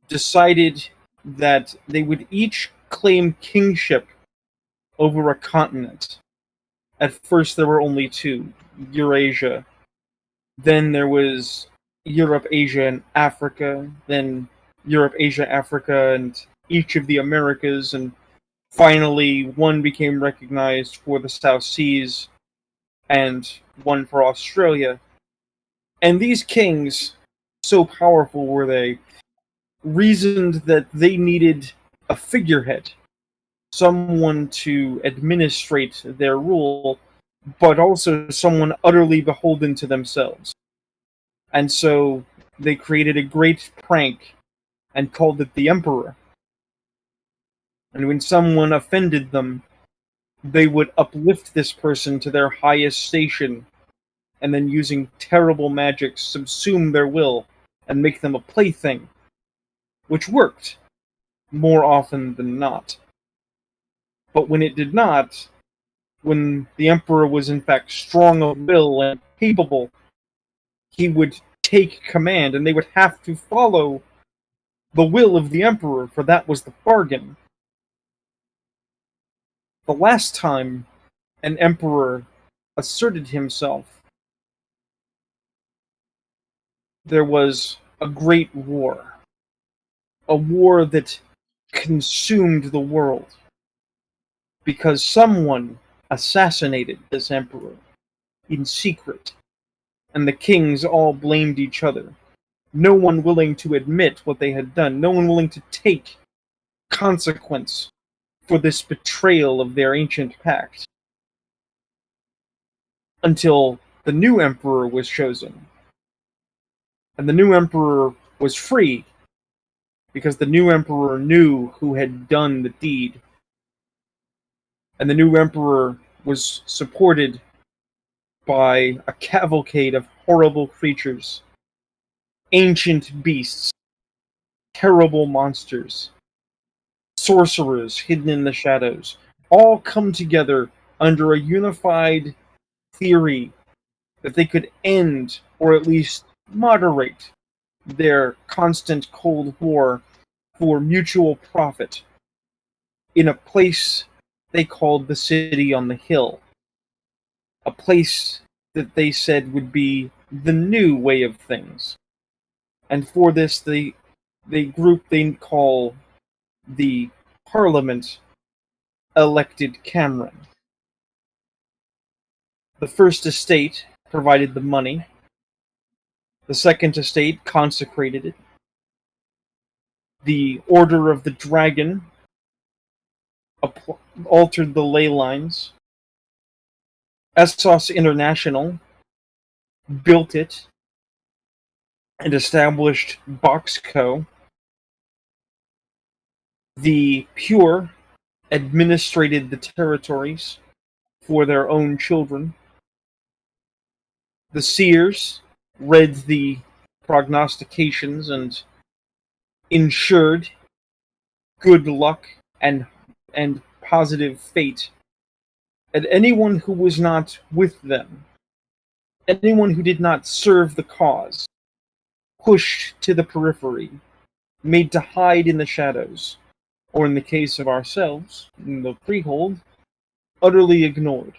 Decided that they would each claim kingship over a continent. At first, there were only two: Eurasia. Then there was Europe, Asia, and Africa. Then Europe, Asia, Africa, and each of the Americas. And finally, one became recognized for the South Seas, and one for Australia. And these kings, so powerful were they, reasoned that they needed a figurehead, someone to administrate their rule, but also someone utterly beholden to themselves. And so they created a great prank and called it the Emperor. And when someone offended them, they would uplift this person to their highest station, and then using terrible magic subsume their will and make them a plaything, which worked more often than not. But when it did not, when the Emperor was in fact strong of will and capable, he would take command, and they would have to follow the will of the Emperor, for that was the bargain. The last time an Emperor asserted himself, there was a great war. A war that consumed the world. Because someone assassinated this Emperor in secret, and the kings all blamed each other. No one willing to admit what they had done, no one willing to take consequence for this betrayal of their ancient pact. Until the new emperor was chosen. And the new emperor was free, because the new emperor knew who had done the deed. And the new emperor was supported by a cavalcade of horrible creatures, ancient beasts, terrible monsters, sorcerers hidden in the shadows, all come together under a unified theory that they could end, or at least moderate, their constant Cold War for mutual profit in a place they called the City on the Hill. A place that they said would be the new way of things. And for this, the group they call the Parliament elected Cameron. The First Estate provided the money. The Second Estate consecrated it. The Order of the Dragon altered the ley lines. Essos International built it and established Boxco. The Pure administrated the territories for their own children. The Seers read the prognostications and ensured good luck and positive fate. And anyone who was not with them, anyone who did not serve the cause, pushed to the periphery, made to hide in the shadows, or in the case of ourselves, in the freehold, utterly ignored.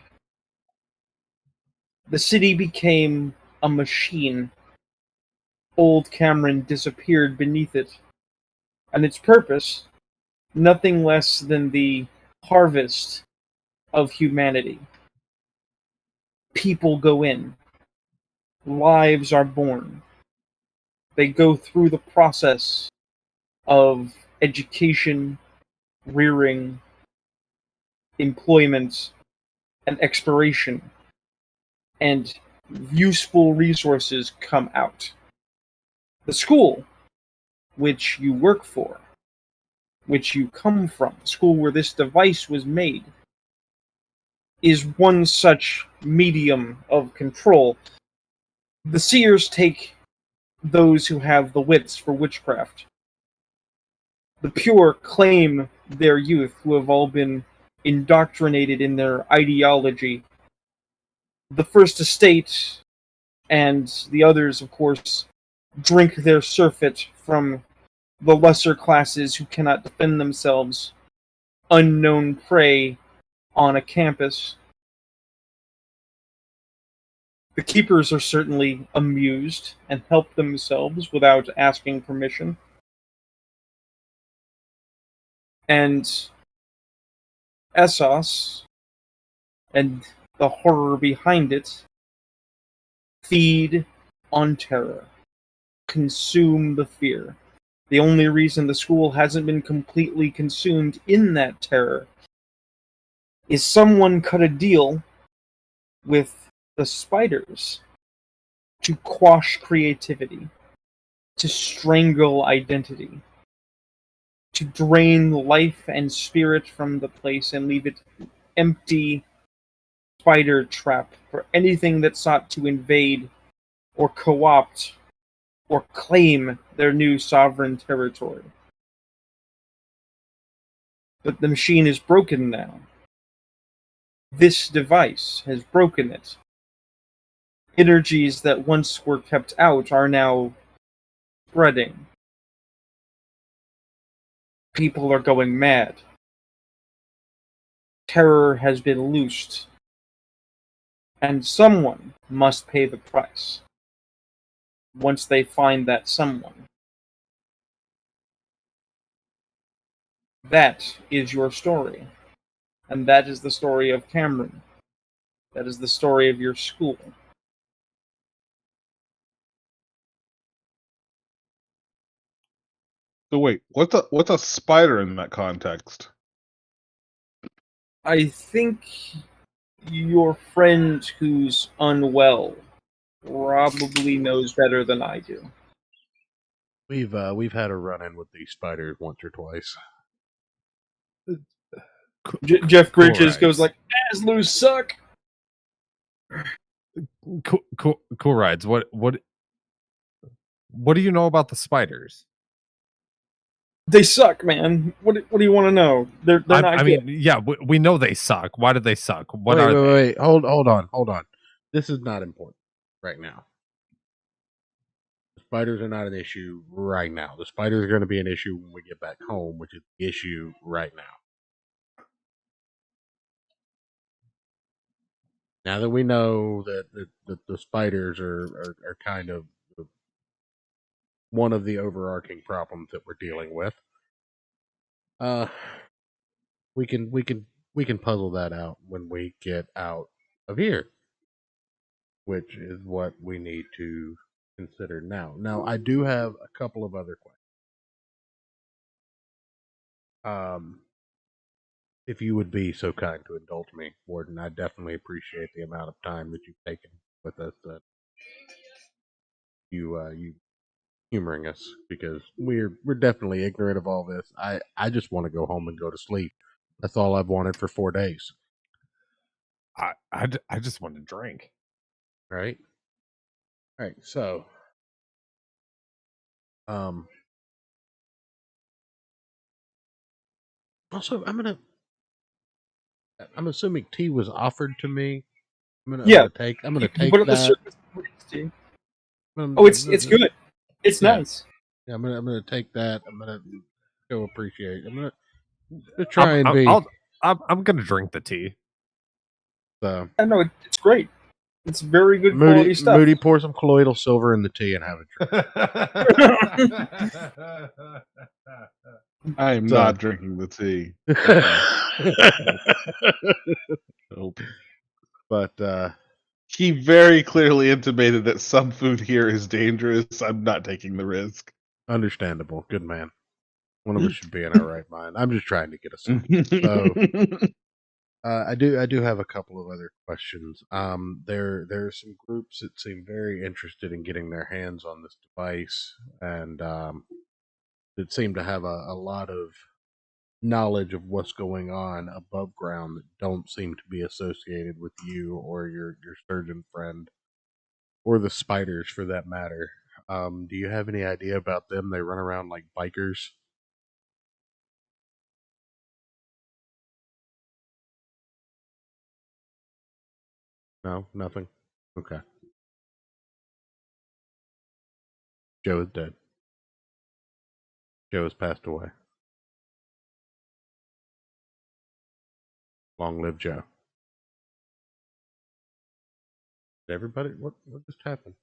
The city became a machine. Old Cameron disappeared beneath it, and its purpose, nothing less than the harvest of humanity. People go in, lives are born. They go through the process of education, rearing, employment, and expiration, and useful resources come out. The school, which you work for, which you come from, the school where this device was made, is one such medium of control. The seers take those who have the wits for witchcraft. The pure claim their youth, who have all been indoctrinated in their ideology. The First Estate and the others, of course, drink their surfeit from the lesser classes who cannot defend themselves, unknown prey on a campus. The keepers are certainly amused and help themselves without asking permission. And Essos and the horror behind it feed on terror, consume the fear. The only reason the school hasn't been completely consumed in that terror is someone cut a deal with the spiders to quash creativity, to strangle identity, to drain life and spirit from the place and leave it empty spider trap for anything that sought to invade or co-opt or claim their new sovereign territory. But the machine is broken now. This device has broken it. Energies that once were kept out are now spreading. People are going mad. Terror has been loosed. And someone must pay the price. Once they find that someone. That is your story. And that is the story of Cameron. That is the story of your school. So wait, what's a spider in that context? I think your friend who's unwell probably knows better than I do. We've had a run in with these spiders once or twice. Jeff Bridges Right. goes like, "Aslu suck." Cool rides. What do you know about the spiders? They suck, man. What do you want to know? They're not I good. mean, yeah, we know they suck. Why did they suck? What wait, are they? wait. Hold on. This is not important right now. The spiders are not an issue right now. The spiders are going to be an issue when we get back home, which is the issue right now. Now that we know that the spiders are kind of one of the overarching problems that we're dealing with, we can puzzle that out when we get out of here, which is what we need to consider now. Now, I do have a couple of other questions. if you would be so kind to indulge me, Warden, I definitely appreciate the amount of time that you've taken with us. You humoring us because we're definitely ignorant of all this. I just want to go home and go to sleep. That's all I've wanted for 4 days. I just want to drink. Right. All right. So, also, I'm assuming tea was offered to me. I'm gonna take You put up the that. service. Oh, it's good. It's nice. Yeah, I'm gonna take that. I'm gonna go appreciate. I'm gonna try and be. I'm gonna drink the tea. So I know it's great. It's very good quality stuff. Moody, pour some colloidal silver in the tea and have a drink. I am not drinking the tea. Nope. But he very clearly intimated that some food here is dangerous. I'm not taking the risk. Understandable. Good man. One of us should be in our right mind. I'm just trying to get us. So I do have a couple of other questions. There are some groups that seem very interested in getting their hands on this device, and that seem to have a lot of knowledge of what's going on above ground that don't seem to be associated with you or your surgeon friend or the spiders for that matter. Do you have any idea about them? They run around like bikers. No, nothing. Okay. Joe is dead. Joe has passed away. Long live Joe. Everybody, what just happened?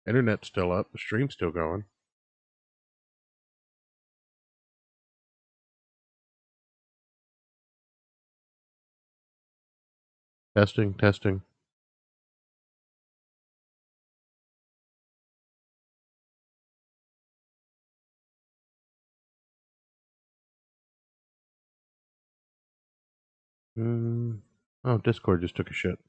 Internet's still up. The stream's still going. Testing, testing. Oh, Discord just took a shit.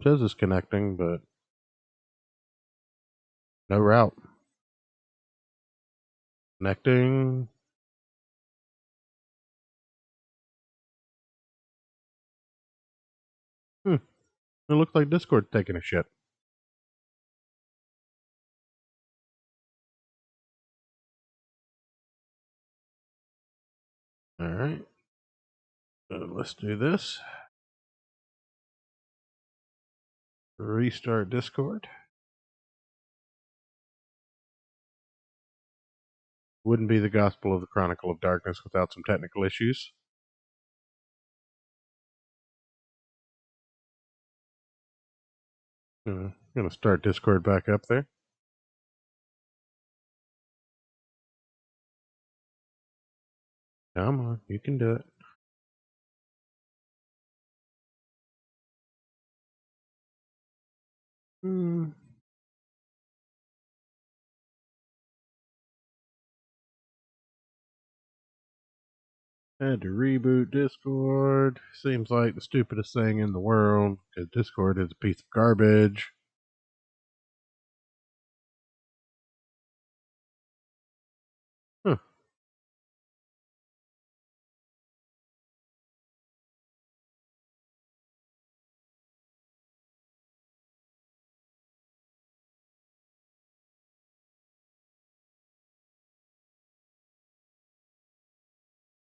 Says it's connecting, but no route. Connecting. It looks like Discord's taking a shit. Alright. Let's do this. Restart Discord. Wouldn't be the gospel of the Chronicle of Darkness without some technical issues. Gonna start Discord back up there. Come on, you can do it. Had to reboot Discord. Seems like the stupidest thing in the world because Discord is a piece of garbage. Huh.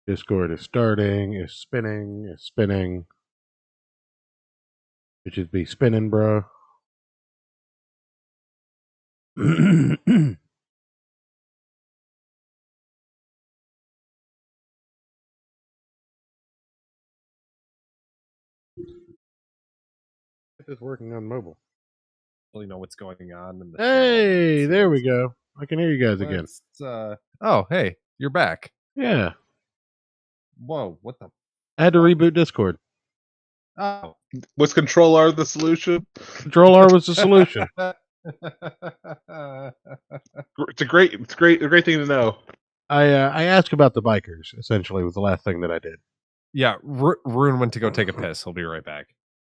Discord is starting, is spinning, is spinning. It should be spinning, bro. It's working on mobile. Really know what's going on in the Hey, there we go. I can hear you guys again. Oh, hey, you're back. Yeah. Whoa, what the? I had to reboot Discord. Oh, Was Control R the solution? Control R was the solution. It's a great thing to know. I asked about the bikers. Essentially, was the last thing that I did. Yeah, Rune went to go take a piss. He'll be right back.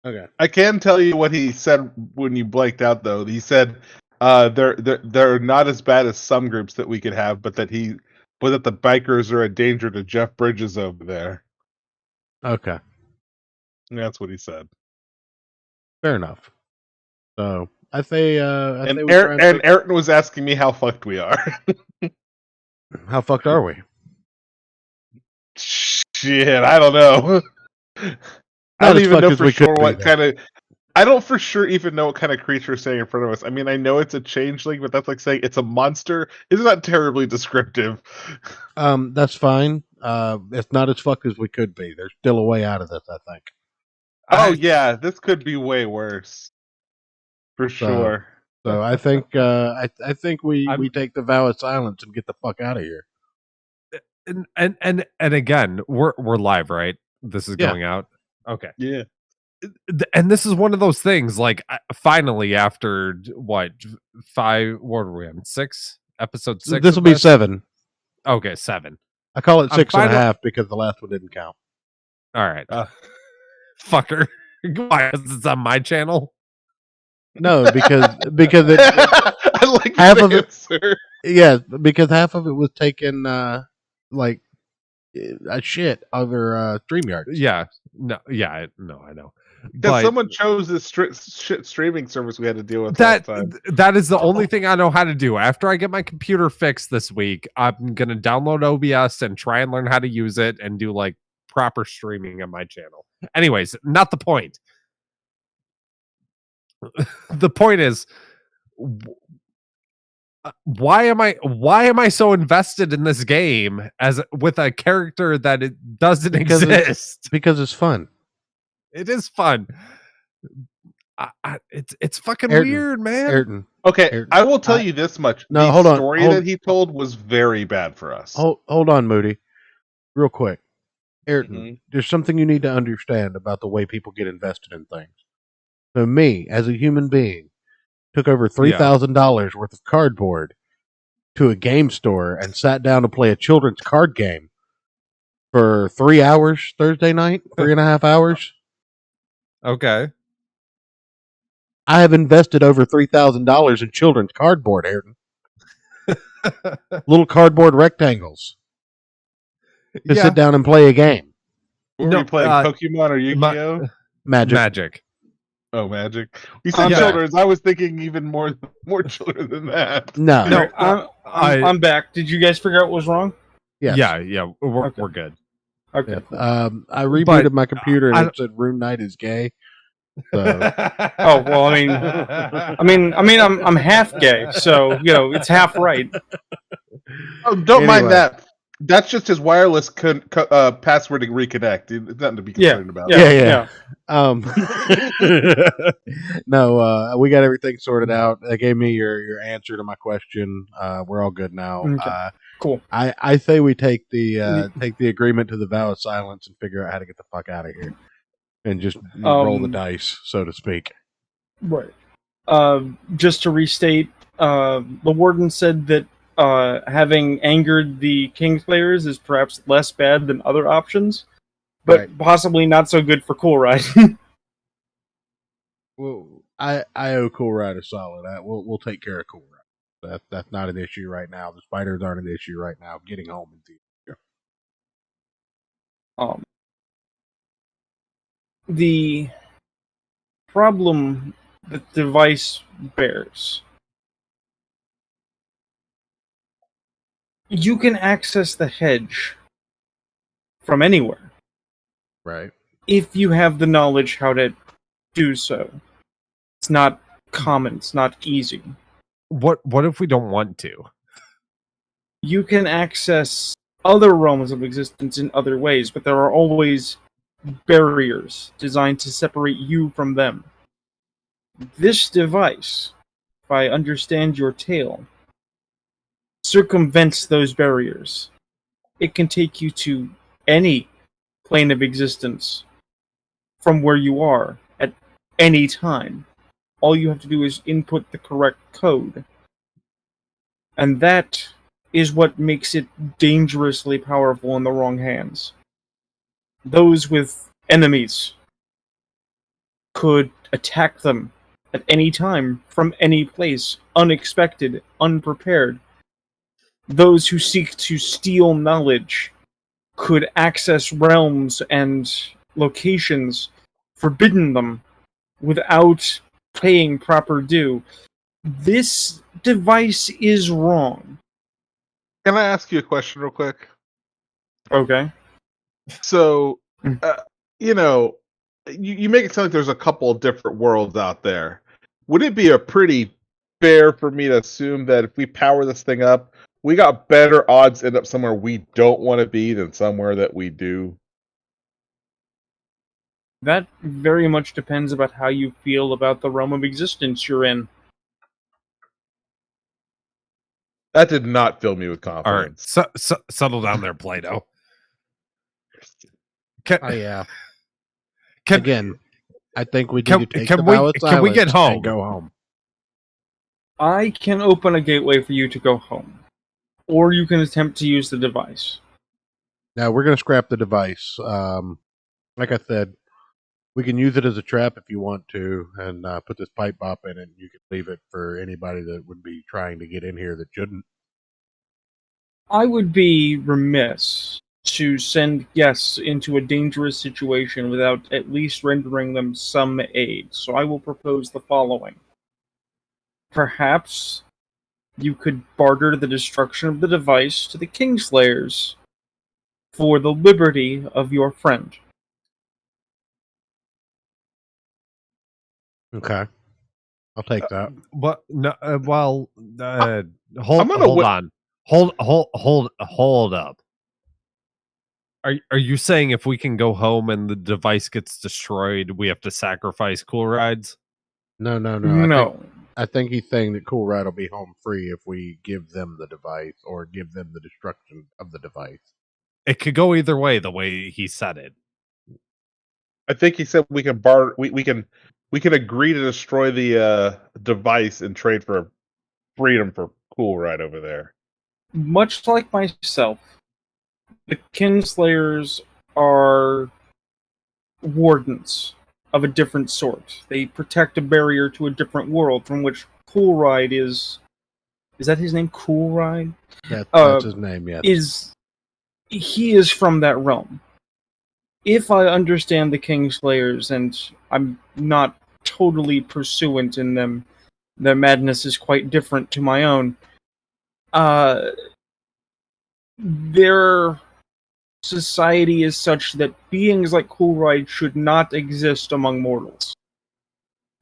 Okay. I can tell you what he said when you blanked out, though. He said they're not as bad as some groups that we could have, but that the bikers are a danger to Jeff Bridges over there. Okay. And that's what he said. Fair enough. So I say, And we try and Ayrton was asking me how fucked we are. how fucked are we? Shit, I don't know. I Not don't as even fucked know as for we could sure be, what though. kind of. I don't for sure even know what kind of creature is saying in front of us. I mean, I know it's a changeling, but that's like saying it's a monster. Isn't that terribly descriptive? That's fine. It's not as fucked as we could be. There's still a way out of this, I think. Oh yeah, this could be way worse. For sure. So I think I think we take the vow of silence and get the fuck out of here. And again, we're live, right? This is Yeah. going out. Okay. Yeah. And this is one of those things. Like, finally, after what 5? What were we on? 6 episode 6. This will be 7. Okay, 7. I call it I'm 6.5 because the last one didn't count. All right, fucker. Why? 'Cause it's on my channel. No, because it I like half the of it. answer. Yeah, because half of it was taken like a shit over StreamYard. Yeah. No. Yeah. No. I know. Because But someone chose this shit streaming service we had to deal with that last time. that is the only thing I know how to do. After I get my computer fixed this week, I'm gonna download OBS and try and learn how to use it and do like proper streaming on my channel. Anyways, not the point. The point is, why am I so invested in this game as with a character that it doesn't exist? Because it's fun. It is fun. It's fucking Ayrton, weird, man. Ayrton, Okay, Ayrton, I will tell you this much. No, the hold on, story that he told was very bad for us. hold on, Moody, real quick. Ayrton, Mhm. there's something you need to understand about the way people get invested in things. So me, as a human being, took over $3,000 worth of cardboard to a game store and sat down to play a children's card game for 3 hours Thursday night, 3.5 hours. Okay. I have invested over $3,000 in children's cardboard, Ayrton. Little cardboard rectangles to sit down and play a game. What were you playing, Pokemon or Yu-Gi-Oh? Magic. Oh, Magic. You said children's. I was thinking even more children than that. No. I'm back. Did you guys figure out what was wrong? Yes. Yeah. We're good. Okay. Yeah. Cool. I rebooted my computer and it said RuneKnight is gay. So. Oh well, I mean, I'm half gay, so it's half right. Oh, don't mind that. That's just his wireless password to reconnect. It's nothing to be concerned about. Yeah. No, we got everything sorted out. They gave me your answer to my question. We're all good now. Okay. Cool. I say we take the agreement to the vow of silence and figure out how to get the fuck out of here, and just roll the dice, so to speak. Right. Just to restate, the warden said that having angered the Kingsplayers is perhaps less bad than other options, but possibly not so good for Cool Ride. Well, I owe Cool Ride a solid. We'll take care of Cool Ride. That's not an issue right now. The spiders aren't an issue right now. Getting home is the issue. The problem that the device bears. You can access the hedge from anywhere. Right. If you have the knowledge how to do so. It's not common, it's not easy. What if we don't want to? You can access other realms of existence in other ways, but there are always barriers designed to separate you from them. This device, if I understand your tale, circumvents those barriers. It can take you to any plane of existence from where you are at any time, all you have to do is input the correct code. And that is what makes it dangerously powerful in the wrong hands. Those with enemies could attack them at any time, from any place, unexpected, unprepared. Those who seek to steal knowledge could access realms and locations forbidden them without paying proper due. This device is wrong. Can I ask you a question real quick? Okay. So, you know, you make it sound like there's a couple of different worlds out there. Would it be a pretty fair for me to assume that if we power this thing up, we got better odds to end up somewhere we don't want to be than somewhere that we do? That very much depends about how you feel about the realm of existence you're in. That did not fill me with All right, confidence. settle down there, Plato. Yeah. Again, I think we need to take the can vow of we get silence home? and go home. I can open a gateway for you to go home. Or you can attempt to use the device. Now, we're going to scrap the device. Like I said, we can use it as a trap if you want to, and put this pipe bop in it. You can leave it for anybody that would be trying to get in here that shouldn't. I would be remiss to send guests into a dangerous situation without at least rendering them some aid, so I will propose the following. Perhaps you could barter the destruction of the device to the Kingslayers for the liberty of your friend. Okay. I'll take that. But no, hold up. Are you saying if we can go home and the device gets destroyed, we have to sacrifice Cool Rides? No. No. I think he's saying that Cool Ride will be home free if we give them the device or give them the destruction of the device. It could go either way, the way he said it. I think he said we can barter. We can agree to destroy the device and trade for freedom for Cool Ride over there. Much like myself, the Kinslayers are wardens of a different sort. They protect a barrier to a different world from which Cool Ride is. Is that his name? Cool Ride? That's his name, yes. He is from that realm. If I understand the Kingslayers, and I'm not totally pursuant in them, their madness is quite different to my own. Their society is such that beings like Cool Ride should not exist among mortals.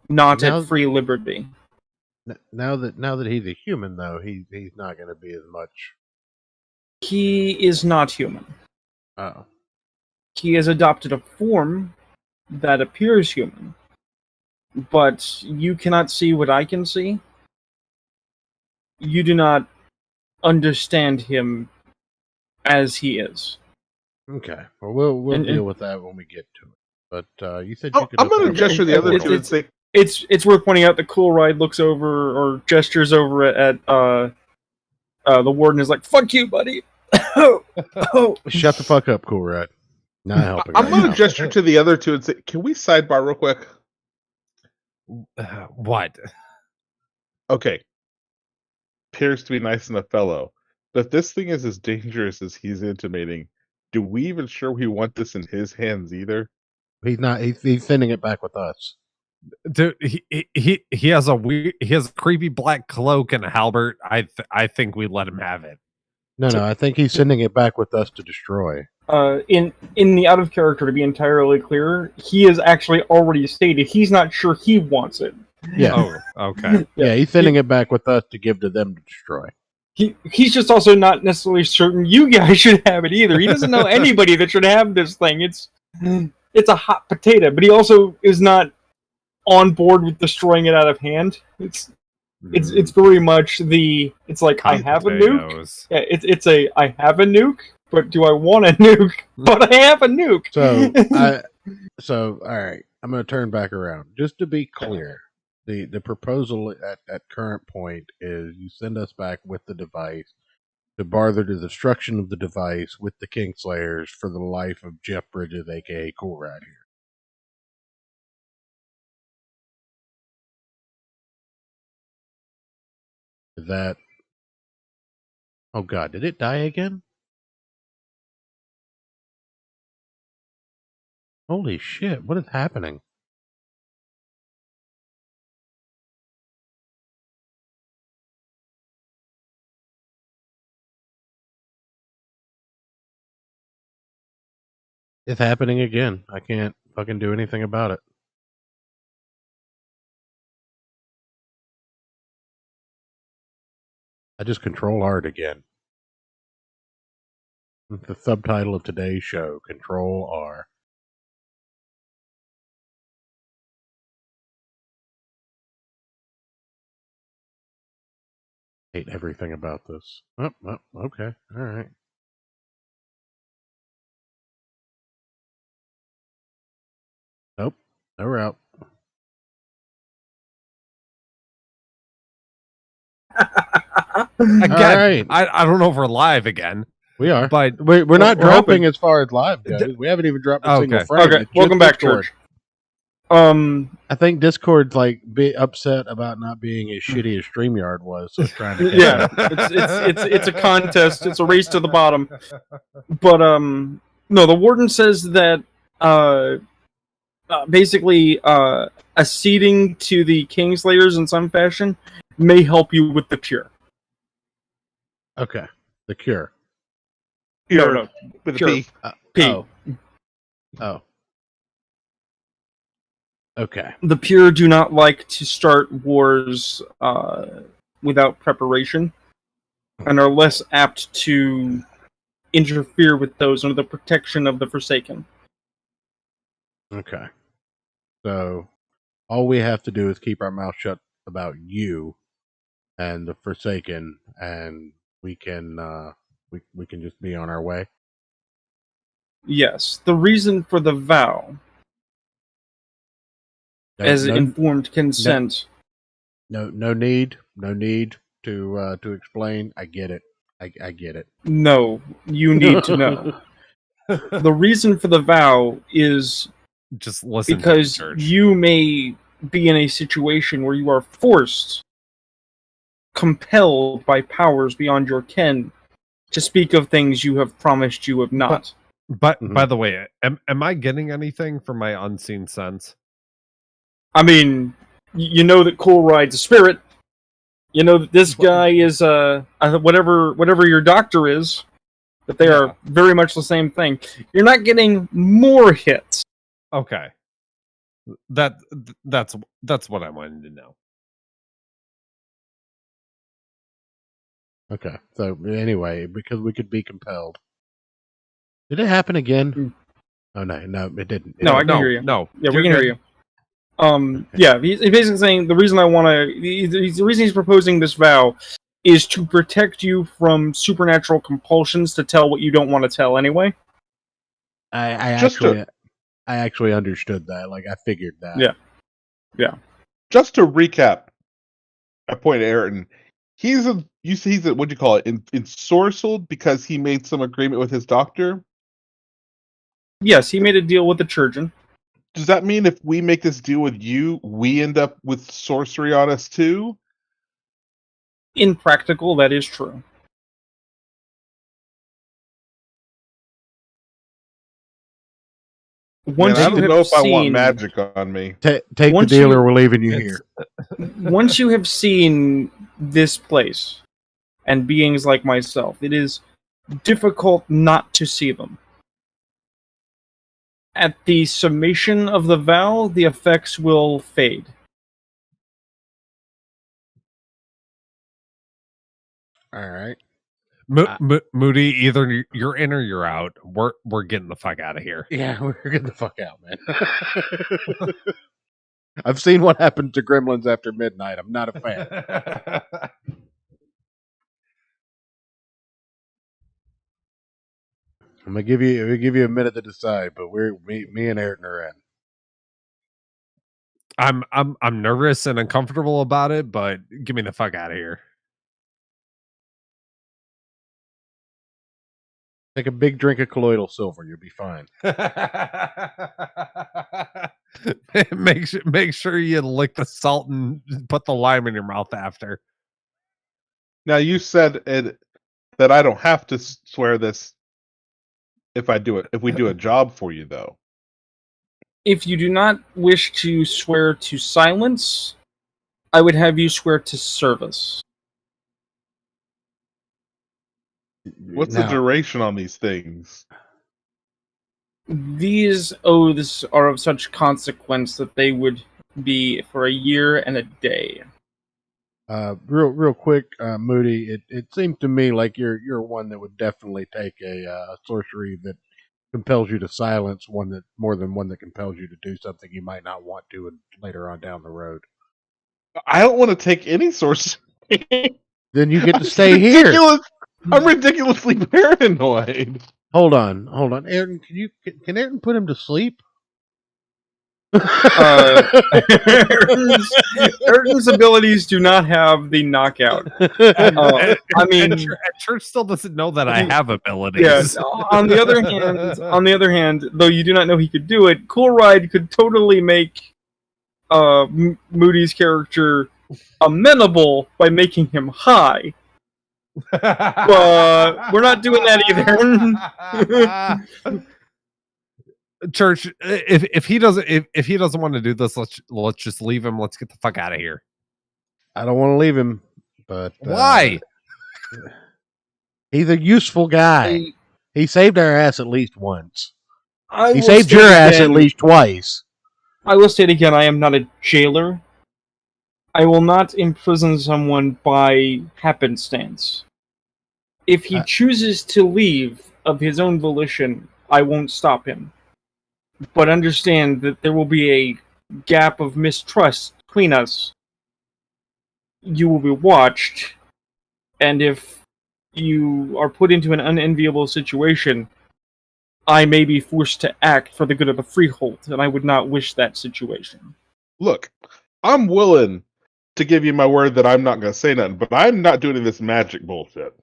Not at free liberty. Now that he's a human, though, he's not going to be as much. He is not human. Oh. He has adopted a form that appears human, but you cannot see what I can see. You do not understand him as he is. Okay. Well, we'll deal with that when we get to it. But you said you could. I'm going to gesture the other two and say, it's worth pointing out that Cool Ride looks over or gestures over at the warden is like, "Fuck you, buddy." Shut the fuck up, Cool Ride. Not helping. I'm going to gesture to the other two and say, "Can we sidebar real quick?" What? Okay. Appears to be nice enough fellow, but if this thing is as dangerous as he's intimating, do we even sure we want this in his hands either? He's not. He's sending it back with us. Dude, he has a creepy black cloak and a halberd. I think we let him have it. No, I think he's sending it back with us to destroy. In the out of character, to be entirely clear, he has actually already stated he's not sure he wants it. Yeah. Oh, okay. Yeah, he's sending it back with us to give to them to destroy. He's just also not necessarily certain you guys should have it either. He doesn't know anybody that should have this thing. It's a hot potato, but he also is not on board with destroying it out of hand. It's very much it's like I have a nuke. Yeah, I have a nuke, but do I want a nuke? But I have a nuke. So all right, I'm going to turn back around just to be clear. The proposal at current point is you send us back with the device to bar the destruction of the device with the Kingslayers for the life of Jeff Bridges, aka Cool Ride here. Is that? Oh God, did it die again? Holy shit! What is happening? It's happening again. I can't fucking do anything about it. I just control art again. The subtitle of today's show, Control R. Hate everything about this. Oh, okay. All right. Nope. No route. Again, right. I don't know if we're live again. We are. But we're not we're dropping hoping. as far as live goes. We haven't even dropped a single Okay. frame. Okay, It's welcome just back, Discord. Church. I think Discord's like upset about not being as shitty as StreamYard was, so it's trying to catch Yeah, up. it's a contest. It's a race to the bottom. But no, the warden says that basically acceding to the Kingslayers in some fashion may help you with the cure. Okay. The cure. No, with a Sure. P. P. Oh. Okay. The pure do not like to start wars without preparation, and are less apt to interfere with those under the protection of the Forsaken. Okay. So all we have to do is keep our mouth shut about you and the Forsaken, and we can we can just be on our way. Yes, the reason for the vow, as informed consent. No need to explain. I get it. I get it. No, you need to know. The reason for the vow is just listen because to the church. you may be in a situation where you are forced, compelled by powers beyond your ken, to speak of things you have promised you have not. But by the way, am I getting anything from my unseen sense? I mean, you know that Cool Ride's a spirit. You know that this guy is whatever your doctor is. That they are very much the same thing. You're not getting more hits. Okay. That's what I wanted to know. Okay. So anyway, because we could be compelled. Did it happen again? Oh no, it didn't. No, I can hear you. No. Yeah, we can hear you. Yeah, he's basically saying the reason the reason he's proposing this vow is to protect you from supernatural compulsions to tell what you don't want to tell anyway. I actually understood that. Like I figured that. Yeah. Just to recap, I point at Ayrton. He's what do you call it? Ensorcelled because he made some agreement with his doctor. Yes, he made a deal with the Churgeon. Does that mean if we make this deal with you, we end up with sorcery on us too? In practical, that is true. Once I don't know if I want magic on me. Take the deal or we're leaving you here. Once you have seen this place and beings like myself, it is difficult not to see them. At the summation of the vow, the effects will fade. All right. Moody, either you're in or you're out. We're getting the fuck out of here. Yeah, we're getting the fuck out, man. I've seen what happened to gremlins after midnight. I'm not a fan. I'm gonna give you a minute to decide, but me and Ayrton are in. I'm nervous and uncomfortable about it, but get me the fuck out of here. Take a big drink of colloidal silver. You'll be fine. Make sure you lick the salt and put the lime in your mouth after. Now you said that I don't have to swear this if we do a job for you, though. If you do not wish to swear to silence, I would have you swear to service. What's the duration on these things? These oaths are of such consequence that they would be for a year and a day. Real quick, Moody. It seems to me like you're one that would definitely take a sorcery that compels you to silence more than one that compels you to do something you might not want to later on down the road. I don't want to take any source. Then you get to stay here. I'm ridiculously paranoid. Hold on, Ayrton. Can Ayrton put him to sleep? Ayrton's abilities do not have the knockout. I mean, Church still doesn't know that I have abilities. Yes. On the other hand, though you do not know he could do it, Cool Ride could totally make Moody's character amenable by making him high. But we're not doing that either. Church, if he doesn't want to do this, let's just leave him. Let's get the fuck out of here. I don't want to leave him, but why? He's a useful guy. He saved our ass at least once. He saved your ass at least twice. I will state again, I am not a jailer. I will not imprison someone by happenstance. If he chooses to leave of his own volition, I won't stop him. But understand that there will be a gap of mistrust between us. You will be watched, and if you are put into an unenviable situation, I may be forced to act for the good of the freehold, and I would not wish that situation. Look, I'm willing to give you my word that I'm not going to say nothing, but I'm not doing this magic bullshit.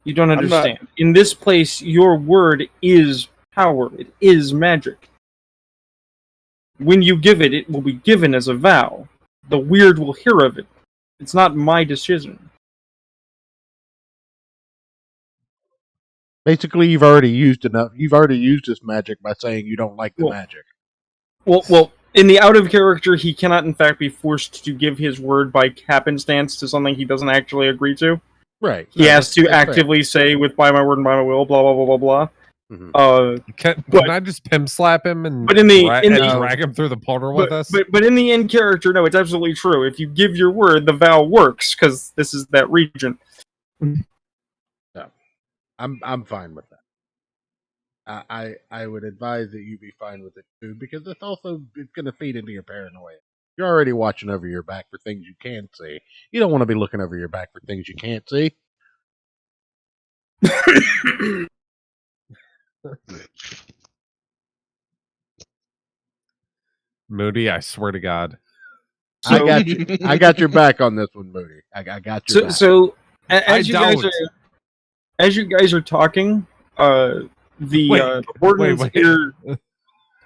You don't understand. In this place, your word is power. It is magic. When you give it, it will be given as a vow. The weird will hear of it. It's not my decision. Basically, you've already used enough. You've already used this magic by saying you don't like the magic. Well, in the out of character, he cannot in fact be forced to give his word by happenstance to something he doesn't actually agree to. Right. He has to actively say, with by my word and by my will, blah, blah, blah, blah, blah. Mm-hmm. Can I just pimp slap him and drag him through the portal with us? But in the in character, no, it's absolutely true. If you give your word, the vow works, because this is that region. Yeah. I'm fine with that. I would advise that you be fine with it too, because it's going to feed into your paranoia. You're already watching over your back for things you can't see. You don't want to be looking over your back for things you can't see. Moody, I swear to God. So, I got your back on this one, Moody. I got your back. So as you guys are talking, the warden's ear.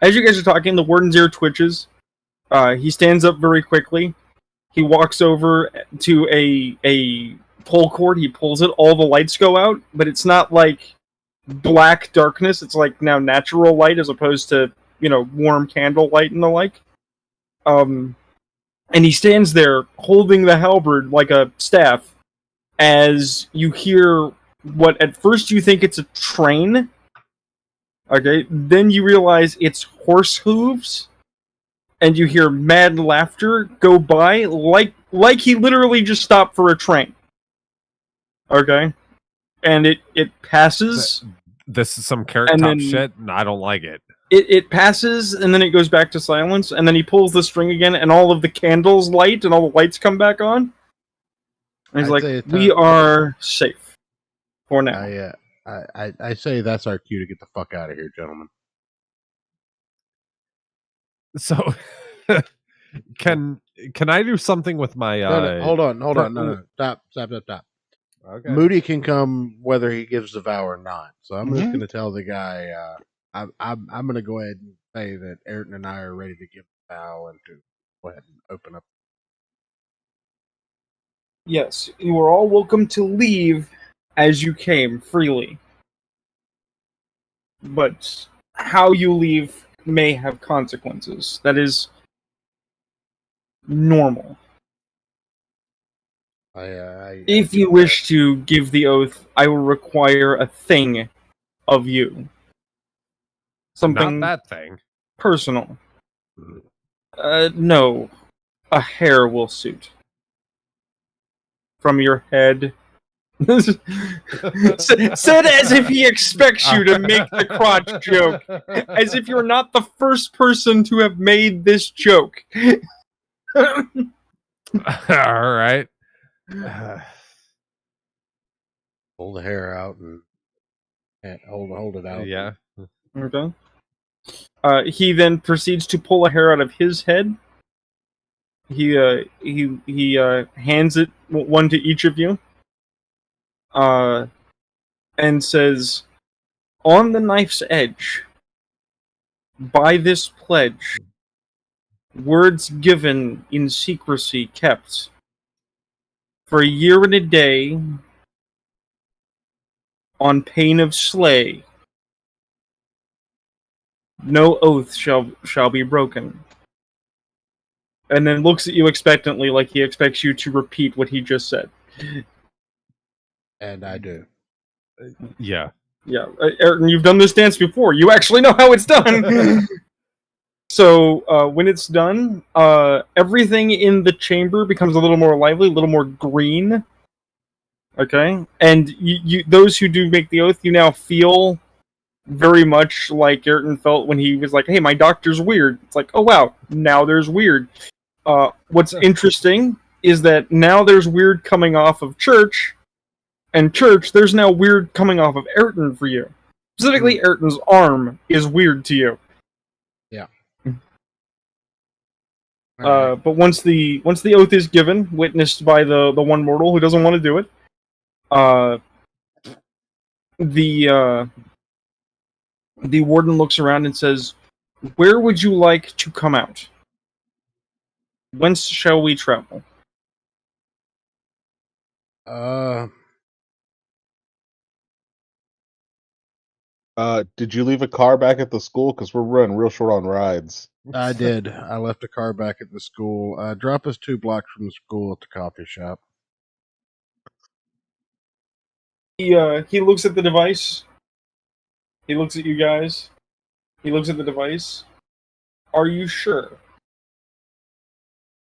As you guys are talking, the warden's ear twitches. He stands up very quickly. He walks over to a pull cord. He pulls it. All the lights go out, but it's not like black darkness. It's like now natural light as opposed to warm candle light and the like. And he stands there holding the halberd like a staff as you hear what at first you think it's a train. Okay, then you realize it's horse hooves, and you hear mad laughter go by like he literally just stopped for a train. Okay, and it passes. This is some carrot top shit, and I don't like it. It passes, and then it goes back to silence, and then he pulls the string again, and all of the candles light, and all the lights come back on. And he's like, "We are safe for now." I say that's our cue to get the fuck out of here, gentlemen. So, Can I do something with my? No, hold on. No. Stop. Okay. Moody can come whether he gives the vow or not. So I'm just Mhm. going to tell the guy. I'm going to go ahead and say that Ayrton and I are ready to give the vow and to go ahead and open up. Yes, you are all welcome to leave as you came freely. But how you leave may have consequences. That is normal. If you wish to give the oath, I will require a thing of you. Something Not that thing. personal. No. A hair will suit. From your head. Said as if he expects you to make the crotch joke. As if you're not the first person to have made this joke. All right. Pull the hair out and hold it out. Yeah. Okay. He then proceeds to pull a hair out of his head. He hands it one to each of you. And says, "On the knife's edge, by this pledge, words given in secrecy kept, for a year and a day, on pain of slay, no oath shall be broken." And then looks at you expectantly, like he expects you to repeat what he just said. And I do. Yeah. Yeah, Ayrton, you've done this dance before. You actually know how it's done. So when it's done, everything in the chamber becomes a little more lively, a little more green. Okay, and you those who do make the oath, you now feel very much like Ayrton felt when he was like, "Hey, my doctor's weird." It's like, "Oh wow, now there's weird." What's interesting is that now there's weird coming off of Church, and Church, there's now weird coming off of Ayrton for you. Specifically, Ayrton's arm is weird to you. Yeah. But once the oath is given, witnessed by the one mortal who doesn't want to do it, the warden looks around and says, "Where would you like to come out? Whence shall we travel?" Did you leave a car back at the school? Because we're running real short on rides. I did. I left a car back at the school. Drop us 2 blocks from the school at the coffee shop. He looks at the device. He looks at you guys. He looks at the device. Are you sure?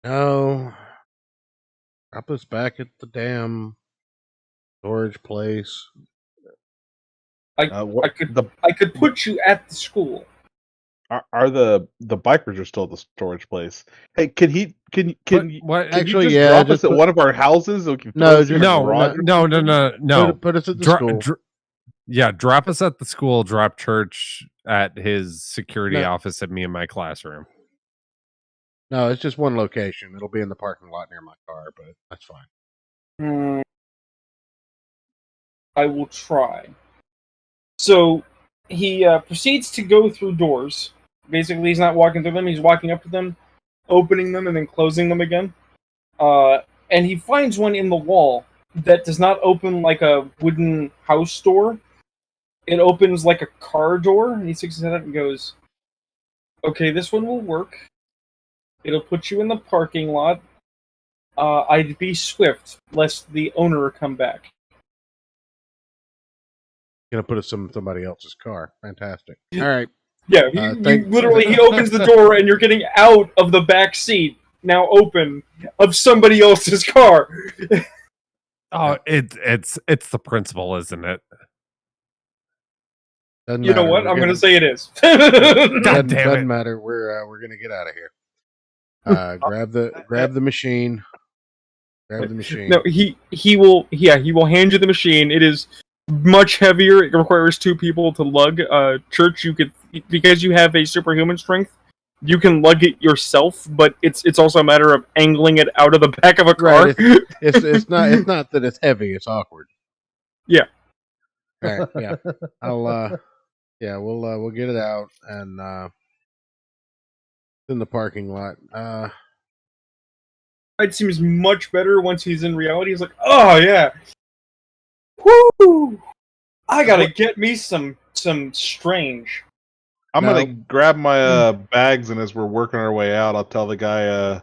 No. Drop us back at the damn storage place. I could put you at the school. Are the bikers are still at the storage place? Hey, can you Actually, just yeah, drop just us at one of our houses? So we can No, throw us in a just- garage? No. Put us at the school. Yeah, drop us at the school. Drop Church at his security No. office at me in my classroom. No, it's just one location. It'll be in the parking lot near my car, but that's fine. I will try. So he proceeds to go through doors. Basically, he's not walking through them. He's walking up to them, opening them, and then closing them again. And he finds one in the wall that does not open like a wooden house door. It opens like a car door. And he sticks his head out and goes, "Okay, this one will work. It'll put you in the parking lot. I'd be swift, lest the owner come back." Gonna put us in somebody else's car. Fantastic. All right. Yeah, literally, he opens the door and you're getting out of the back seat, now open, of somebody else's car. Oh, it's the principal, isn't it? Doesn't You know matter. what? I'm going to say it is. God damn it. Doesn't matter. We're gonna get out of here. Grab the machine. Grab the machine. No, he will hand you the machine. It is much heavier. It requires 2 people to lug. Church, you could, because you have a superhuman strength, you can lug it yourself, but it's also a matter of angling it out of the back of a car. Right. It's not that it's heavy. It's awkward. Yeah. All right. Yeah. We'll get it out and in the parking lot. It seems much better once he's in reality. He's like, oh yeah, whoo! I gotta get me some strange. I'm gonna grab my bags, and as we're working our way out, I'll tell the guy,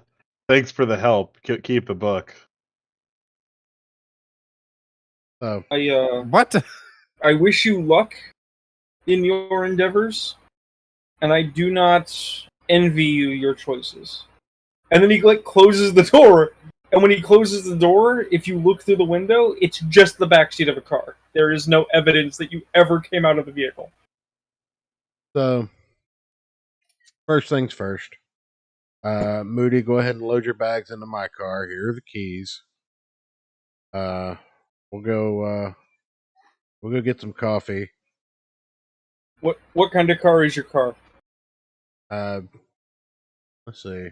"Thanks for the help. Keep the book." What? I wish you luck in your endeavors, and I do not envy you your choices. And then he closes the door, and when he closes the door, if you look through the window, it's just the backseat of a car. There is no evidence that you ever came out of the vehicle. So, first things first. Moody, go ahead and load your bags into my car. Here are the keys. We'll go get some coffee. What kind of car is your car? Let's see.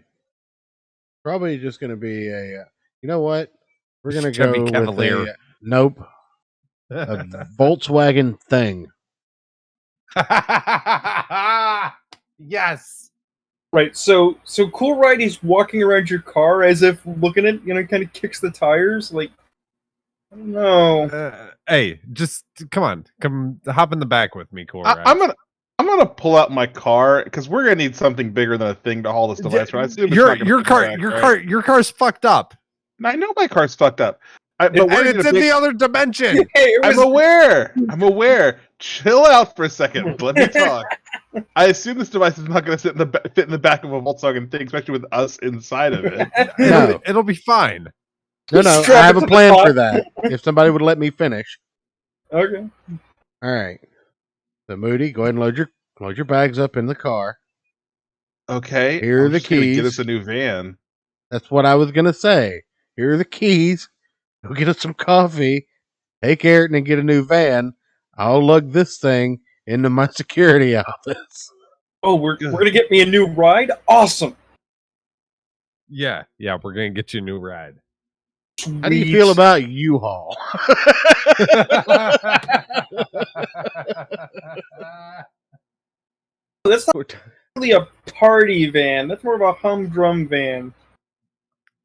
Probably just going to be a. You know what? We're going to Chevy go Cavalier. with a nope. A Volkswagen thing. Yes. Right. So Cool Ride is walking around your car as if looking at kind of kicks the tires. Like, I don't know. Hey, just come hop in the back with me, Cool Ride. I'm gonna pull out my car because we're gonna need something bigger than a thing to haul this device. Right? Your car's fucked up. I know my car's fucked up. But it's in the other dimension. I'm aware. Chill out for a second. Let me talk. I assume this device is not going to fit in the back of a Volkswagen thing, especially with us inside of it. No, it'll be fine. No, I have a plan for that. If somebody would let me finish. Okay. All right. So Moody, go ahead and load your bags up in the car. Okay. Here are the keys. Get us a new van. That's what I was gonna say. Here are the keys. Go get us some coffee. Take Ayrton and get a new van. I'll lug this thing into my security office. Oh, we're gonna get me a new ride? Awesome. Yeah, we're gonna get you a new ride. How do you feel about U-Haul? That's not really a party van. That's more of a humdrum van.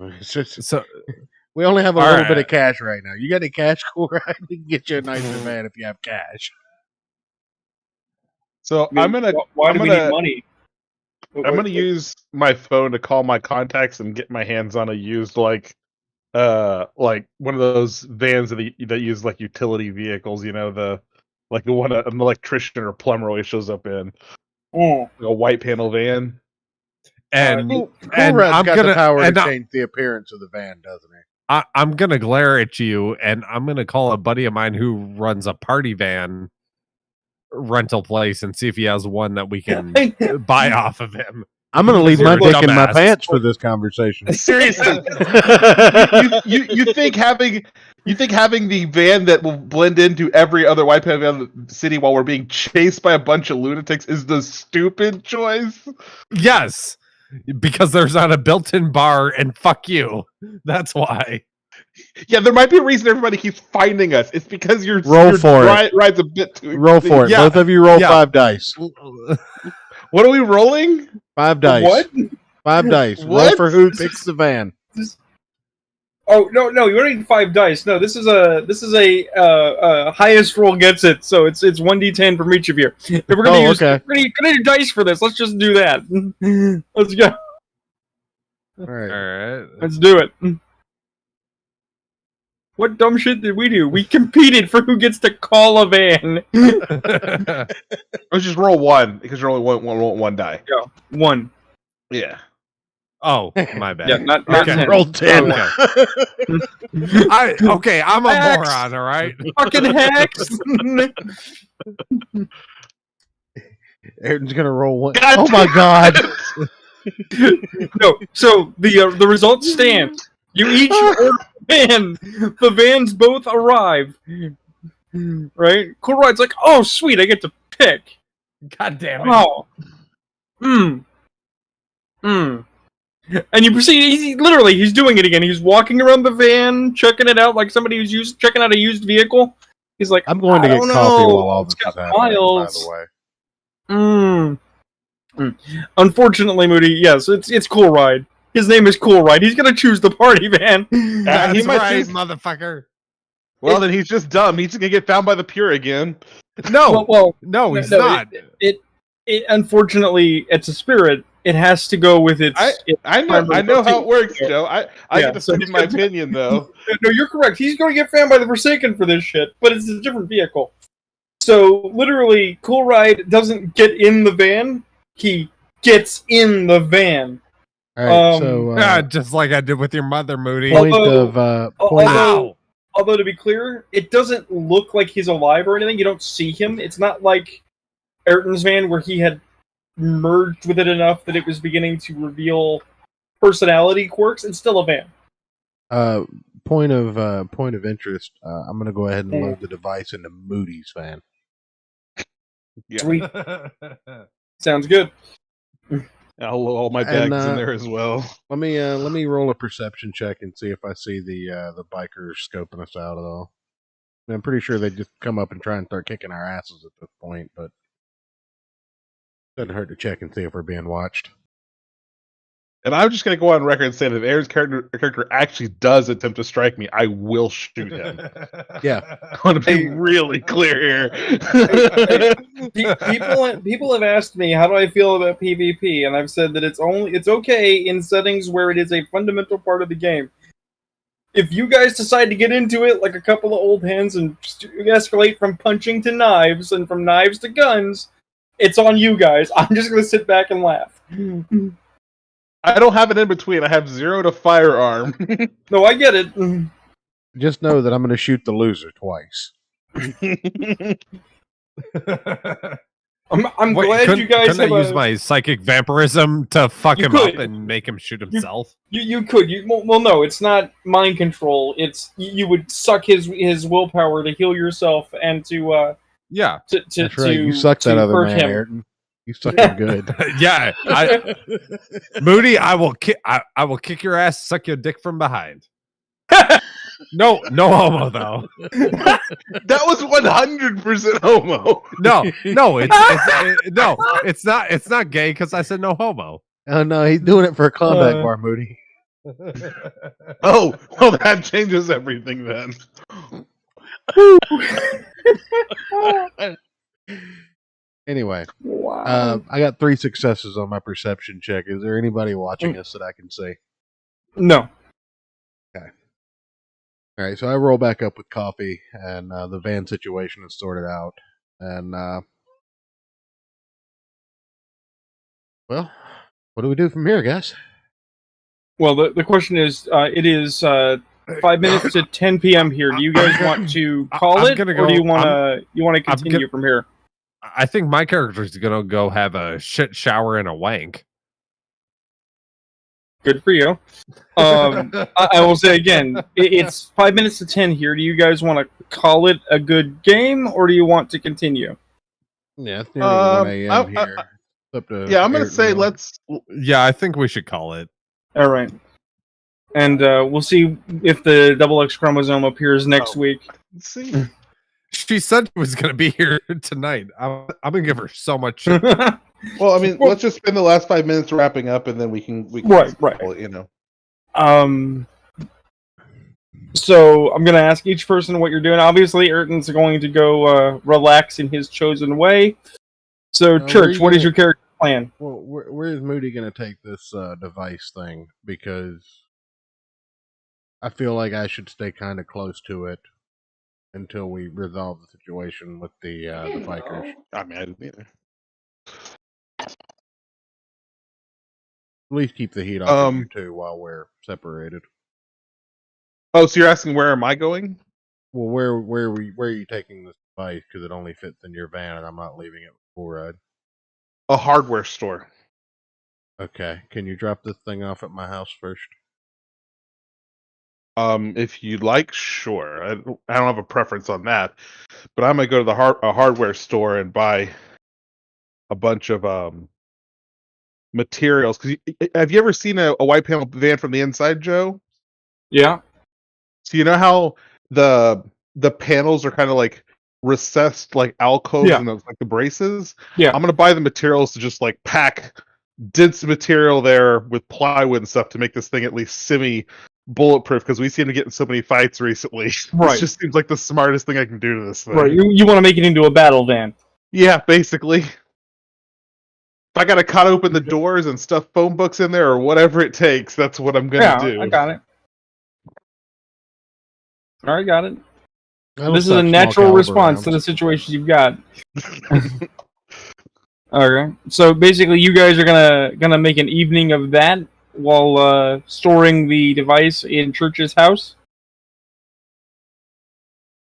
It's just, So we only have a little bit of cash right now. You got any cash, Cool Ride? We can get you a nicer van if you have cash. So I mean, why do we need money? I'm gonna use my phone to call my contacts and get my hands on a used like one of those vans that use like utility vehicles. You know, the one an electrician or plumber always shows up in. Like a white panel van. And Rad's got the power to change the appearance of the van, doesn't he? I'm gonna glare at you, and I'm gonna call a buddy of mine who runs a party van rental place and see if he has one that we can buy off of him. I'm gonna leave my dick in my pants for this conversation. Seriously, you think having the van that will blend into every other white van in the city while we're being chased by a bunch of lunatics is the stupid choice? Yes, because there's not a built-in bar, and fuck you. That's why. Yeah, there might be a reason everybody keeps finding us. It's because your ride's a bit too. Roll for it. Yeah. Both of you roll 5 dice. What are we rolling? 5 dice. What? 5 dice. What? Roll for who picks the van. Oh no! You don't need 5 dice. No, this is a highest roll gets it. So it's 1d10 from each of you. If we're gonna do dice for this, let's just do that. Let's go. All right. Let's do it. What dumb shit did we do? We competed for who gets to call a van. Let's just roll 1 because you're only one die. Yeah, 1. Yeah. Oh, my bad. Yeah, not okay. 10. Roll 10. Okay. I'm a moron, all right? Fucking hacks. Ayrton's gonna roll 1. Oh my god. No, so the results stand. You each order a van. The vans both arrive. Right? Cool Ride's like, oh sweet, I get to pick. God damn it. Oh. Hmm. And you proceed. He's doing it again. He's walking around the van, checking it out like somebody who's checking out a used vehicle. He's like, I'm going to I get don't coffee know. while all It's this is got happening, by miles. the way. Unfortunately, Moody, yes, it's Cool Ride. His name is Cool Ride. He's gonna choose the party van. That's he might right, choose- motherfucker. Well, then he's just dumb. He's gonna get found by the Pure again. No, no, he's not. It unfortunately, it's a spirit. It has to go with its. I know how it works, Joe. I Yeah, get to so say he's my gonna- opinion though. No, you're correct. He's going to get found by the Forsaken for this shit, but it's a different vehicle. So literally, Cool Ride doesn't get in the van. He gets in the van. All right, so Just like I did with your mother, Moody. point Although- of Although to be clear, it doesn't look like he's alive or anything. You don't see him. It's not like Ayrton's van where he had merged with it enough that it was beginning to reveal personality quirks. It's still a van. point of interest. I'm gonna go ahead and load the device into Moody's van. Yeah. Sweet. Sounds good. I'll load all my And, bags in there as well. Let me roll a perception check and see if I see the bikers scoping us out at all. I'm pretty sure they just come up and try and start kicking our asses at this point, but doesn't hurt to check and see if we're being watched. And I'm just gonna go on record and say that if Aaron's character actually does attempt to strike me, I will shoot him. Yeah. I want to be really clear here. People have asked me how do I feel about PvP, and I've said that it's okay in settings where it is a fundamental part of the game. If you guys decide to get into it like a couple of old hens and escalate from punching to knives and from knives to guns, it's on you guys. I'm just gonna sit back and laugh. I don't have an in between. I have 0 to firearm. No, I get it. Just know that I'm going to shoot the loser twice. I'm Wait, glad you guys couldn't have I use my psychic vampirism to fuck You him could. up and make him shoot himself? You could. Well, no, it's not mind control. It's you would suck his willpower to heal yourself and to Yeah. That's right. You suck that other man, Ayrton. You suck him good. Yeah. Moody, I will kick your ass, suck your dick from behind. No homo though. That was 100% homo. No, it's not gay because I said no homo. Oh no, he's doing it for a combat bar, Moody. Oh, well, that changes everything then. Anyway, wow. I got 3 successes on my perception check. Is there anybody watching us that I can see? No. All right, so I roll back up with coffee, and the van situation is sorted out. And, well, what do we do from here, guys? Well, the question is, it is 5 minutes to 10 p.m. here. Do you guys want to call I'm it, gonna or do go- you want to continue from here? I think my character's gonna go have a shit shower and a wank. Good for you. I will say again, it's 5 minutes to 10 here. Do you guys want to call it a good game, or do you want to continue? Yeah, it's nearly 1 a.m. here. It's up to Yeah, I'm going to Ayrton say now. let's... Yeah, I think we should call it. All right. And we'll see if the double X chromosome appears next week. Let's see. She said she was gonna be here tonight. I'm gonna give her so much shit. Well, I mean, let's just spend the last 5 minutes wrapping up, and then we can Right. you know. So I'm gonna ask each person what you're doing. Obviously, Ayrton's going to go relax in his chosen way. So, where Church, you what is gonna- your character plan? Well, where is Moody going to take this device thing? Because I feel like I should stay kind of close to it until we resolve the situation with the bikers. I mean, I didn't either. At least keep the heat off of you too while we're separated. Oh, so you're asking where am I going? Well, where are you taking this device? Because it only fits in your van, and I'm not leaving it full ride. A hardware store. Okay, can you drop this thing off at my house first? If you'd like, sure. I don't have a preference on that, but I'm gonna go to the a hardware store and buy a bunch of materials. Because have you ever seen a white panel van from the inside, Joe? Yeah. So you know how the panels are kind of like recessed, like alcoves, Yeah. and like the braces. Yeah. I'm gonna buy the materials to just like pack dense material there with plywood and stuff to make this thing at least semi bulletproof. Because we seem to get in so many fights recently. Right. This just seems like the smartest thing I can do to this thing. Right. You want to make it into a battle van. Yeah, basically. If I gotta cut open the doors and stuff phone books in there or whatever it takes, that's what I'm gonna do. I got it. All right, got it. That'll This is suck a small natural caliber response to the rounds. situations you've got. Okay, so basically, you guys are gonna make an evening of that while storing the device in Church's house.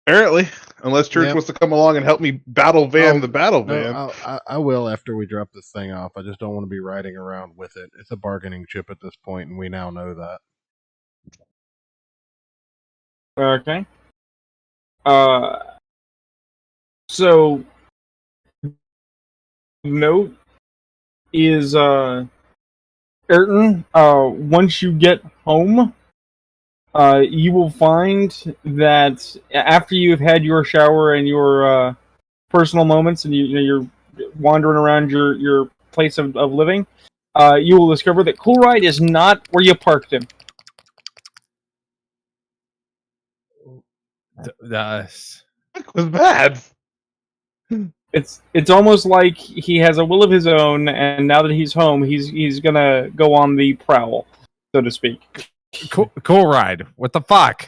Apparently, unless Church Yep. wants to come along and help me battle van Oh, the battle No, van. I will after we drop this thing off. I just don't want to be riding around with it. It's a bargaining chip at this point, and we now know that. Okay. So note is Ayrton. Once you get home, you will find that after you've had your shower and your personal moments, and you're wandering around your place of living, you will discover that Cool Ride is not where you parked him. It was bad. It's almost like he has a will of his own, and now that he's home, he's gonna go on the prowl, so to speak. Cool Ride. What the fuck?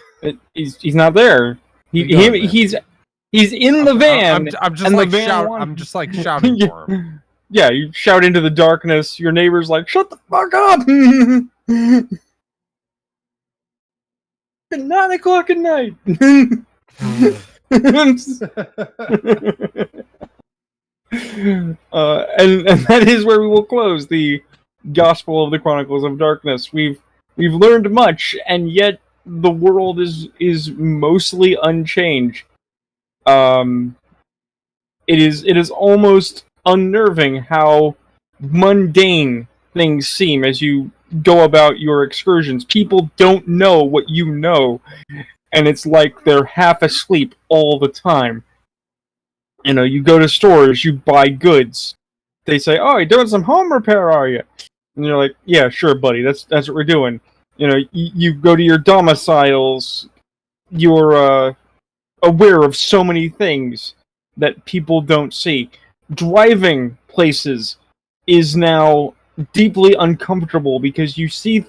He's not there. He's in the van. I'm just and like the van I'm just like shouting for him. Yeah, you shout into the darkness. Your neighbor's like, "Shut the fuck up!" At 9:00 at night. And that is where we will close the Gospel of the Chronicles of Darkness. We've learned much, and yet the world is mostly unchanged. It is almost unnerving how mundane things seem as you go about your excursions. People don't know what you know, and it's like they're half asleep all the time. You know, you go to stores, you buy goods. They say, "Oh, you're doing some home repair, are you?" And you're like, "Yeah, sure, buddy. That's what we're doing." You know, you go to your domiciles. You're aware of so many things that people don't see. Driving places is now deeply uncomfortable because you see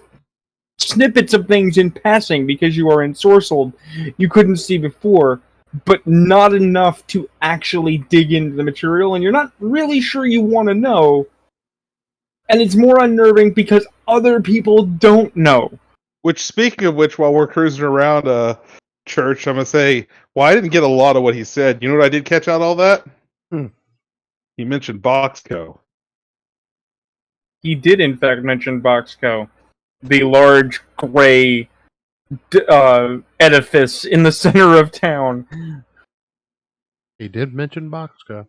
snippets of things in passing because you are ensorcelled you couldn't see before, but not enough to actually dig into the material, and you're not really sure you want to know. And it's more unnerving because other people don't know. Which, speaking of which, while we're cruising around Church, I'm gonna say, well, I didn't get a lot of what he said. You know what I did catch out all that? He mentioned Boxco. He did, in fact, mention Boxco, the large gray edifice in the center of town. He did mention Boxco.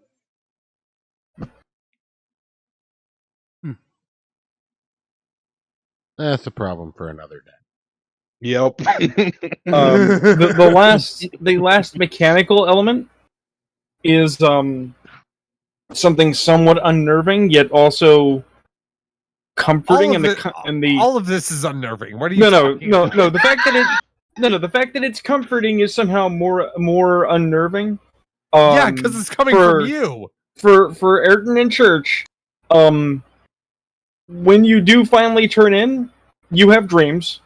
That's a problem for another day. Yep. The last mechanical element is something somewhat unnerving, yet also comforting. All of this is unnerving. What are you No. talking about? The fact that it's comforting is somehow more unnerving. Yeah, because it's coming from you. For Ayrton and Church, when you do finally turn in, you have dreams.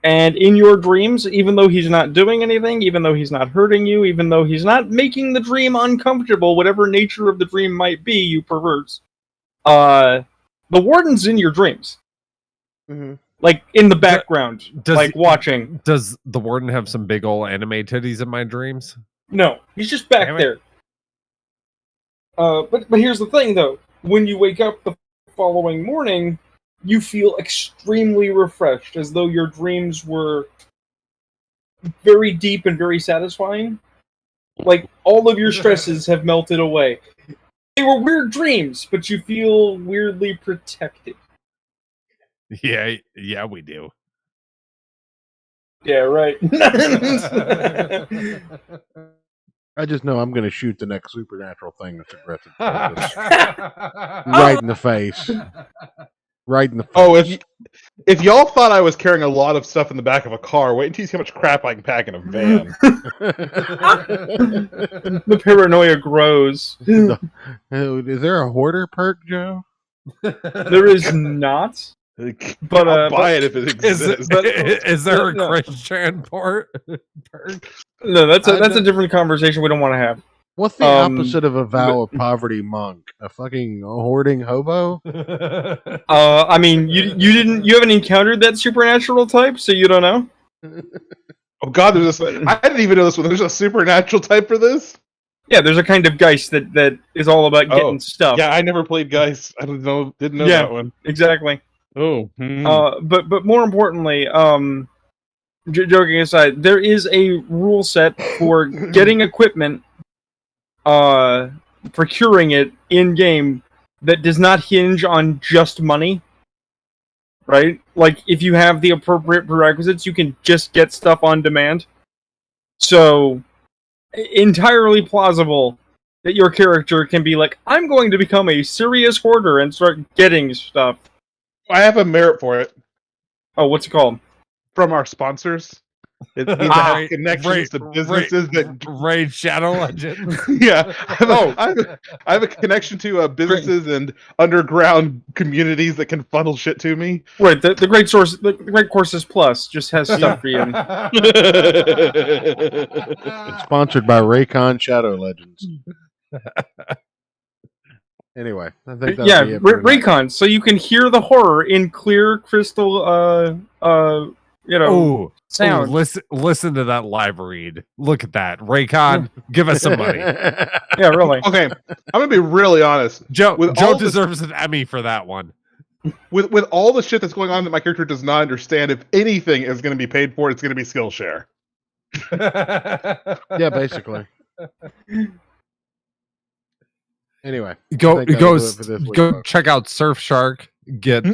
And in your dreams, even though he's not doing anything, even though he's not hurting you, even though he's not making the dream uncomfortable, whatever nature of the dream might be, you perverts, the warden's in your dreams. Mm-hmm. Like, in the background, watching. Does the warden have some big ol' anime titties in my dreams? No, he's just back there. But here's the thing, though. When you wake up the following morning, you feel extremely refreshed, as though your dreams were very deep and very satisfying. Like, all of your stresses have melted away. They were weird dreams, but you feel weirdly protected. Yeah, we do. Yeah, right. I just know I'm going to shoot the next supernatural thing that's aggressive. Right in the face. Right in the face. Oh, if y'all thought I was carrying a lot of stuff in the back of a car, wait until you see how much crap I can pack in a van. The paranoia grows. Is there a hoarder perk, Joe? There is not. But I'll buy it if it exists. Is there a Christian perk? No, that's a different conversation we don't want to have. What's the opposite of a vow of poverty monk? A fucking hoarding hobo? I mean, you haven't encountered that supernatural type, so you don't know. Oh God, there's this. I didn't even know this one. There's a supernatural type for this. Yeah, there's a kind of Geist that is all about getting stuff. Yeah, I never played Geist. I didn't know that one. Exactly. Oh. But more importantly, joking aside, there is a rule set for getting equipment, procuring it in game that does not hinge on just money. Right? Like if you have the appropriate prerequisites, you can just get stuff on demand. So, entirely plausible that your character can be like, I'm going to become a serious hoarder and start getting stuff. I have a merit for it. Oh, what's it called? From our sponsors. It means I have connections to businesses that Raid Shadow Legends. Yeah, I have a connection to businesses and underground communities that can funnel shit to me. Right, the Great Source, the Great Courses Plus just has stuff for you. It's sponsored by Raycon Shadow Legends. Anyway, I think that'll be it for tonight. Raycon, so you can hear the horror in clear crystal, sound. Listen to that live read. Look at that. Raycon, give us some money. Yeah, really. Okay, I'm gonna be really honest. Joe deserves an Emmy for that one. With all the shit that's going on that my character does not understand, if anything is going to be paid for, it's going to be Skillshare. Yeah, basically. Anyway, go check out Surfshark. Get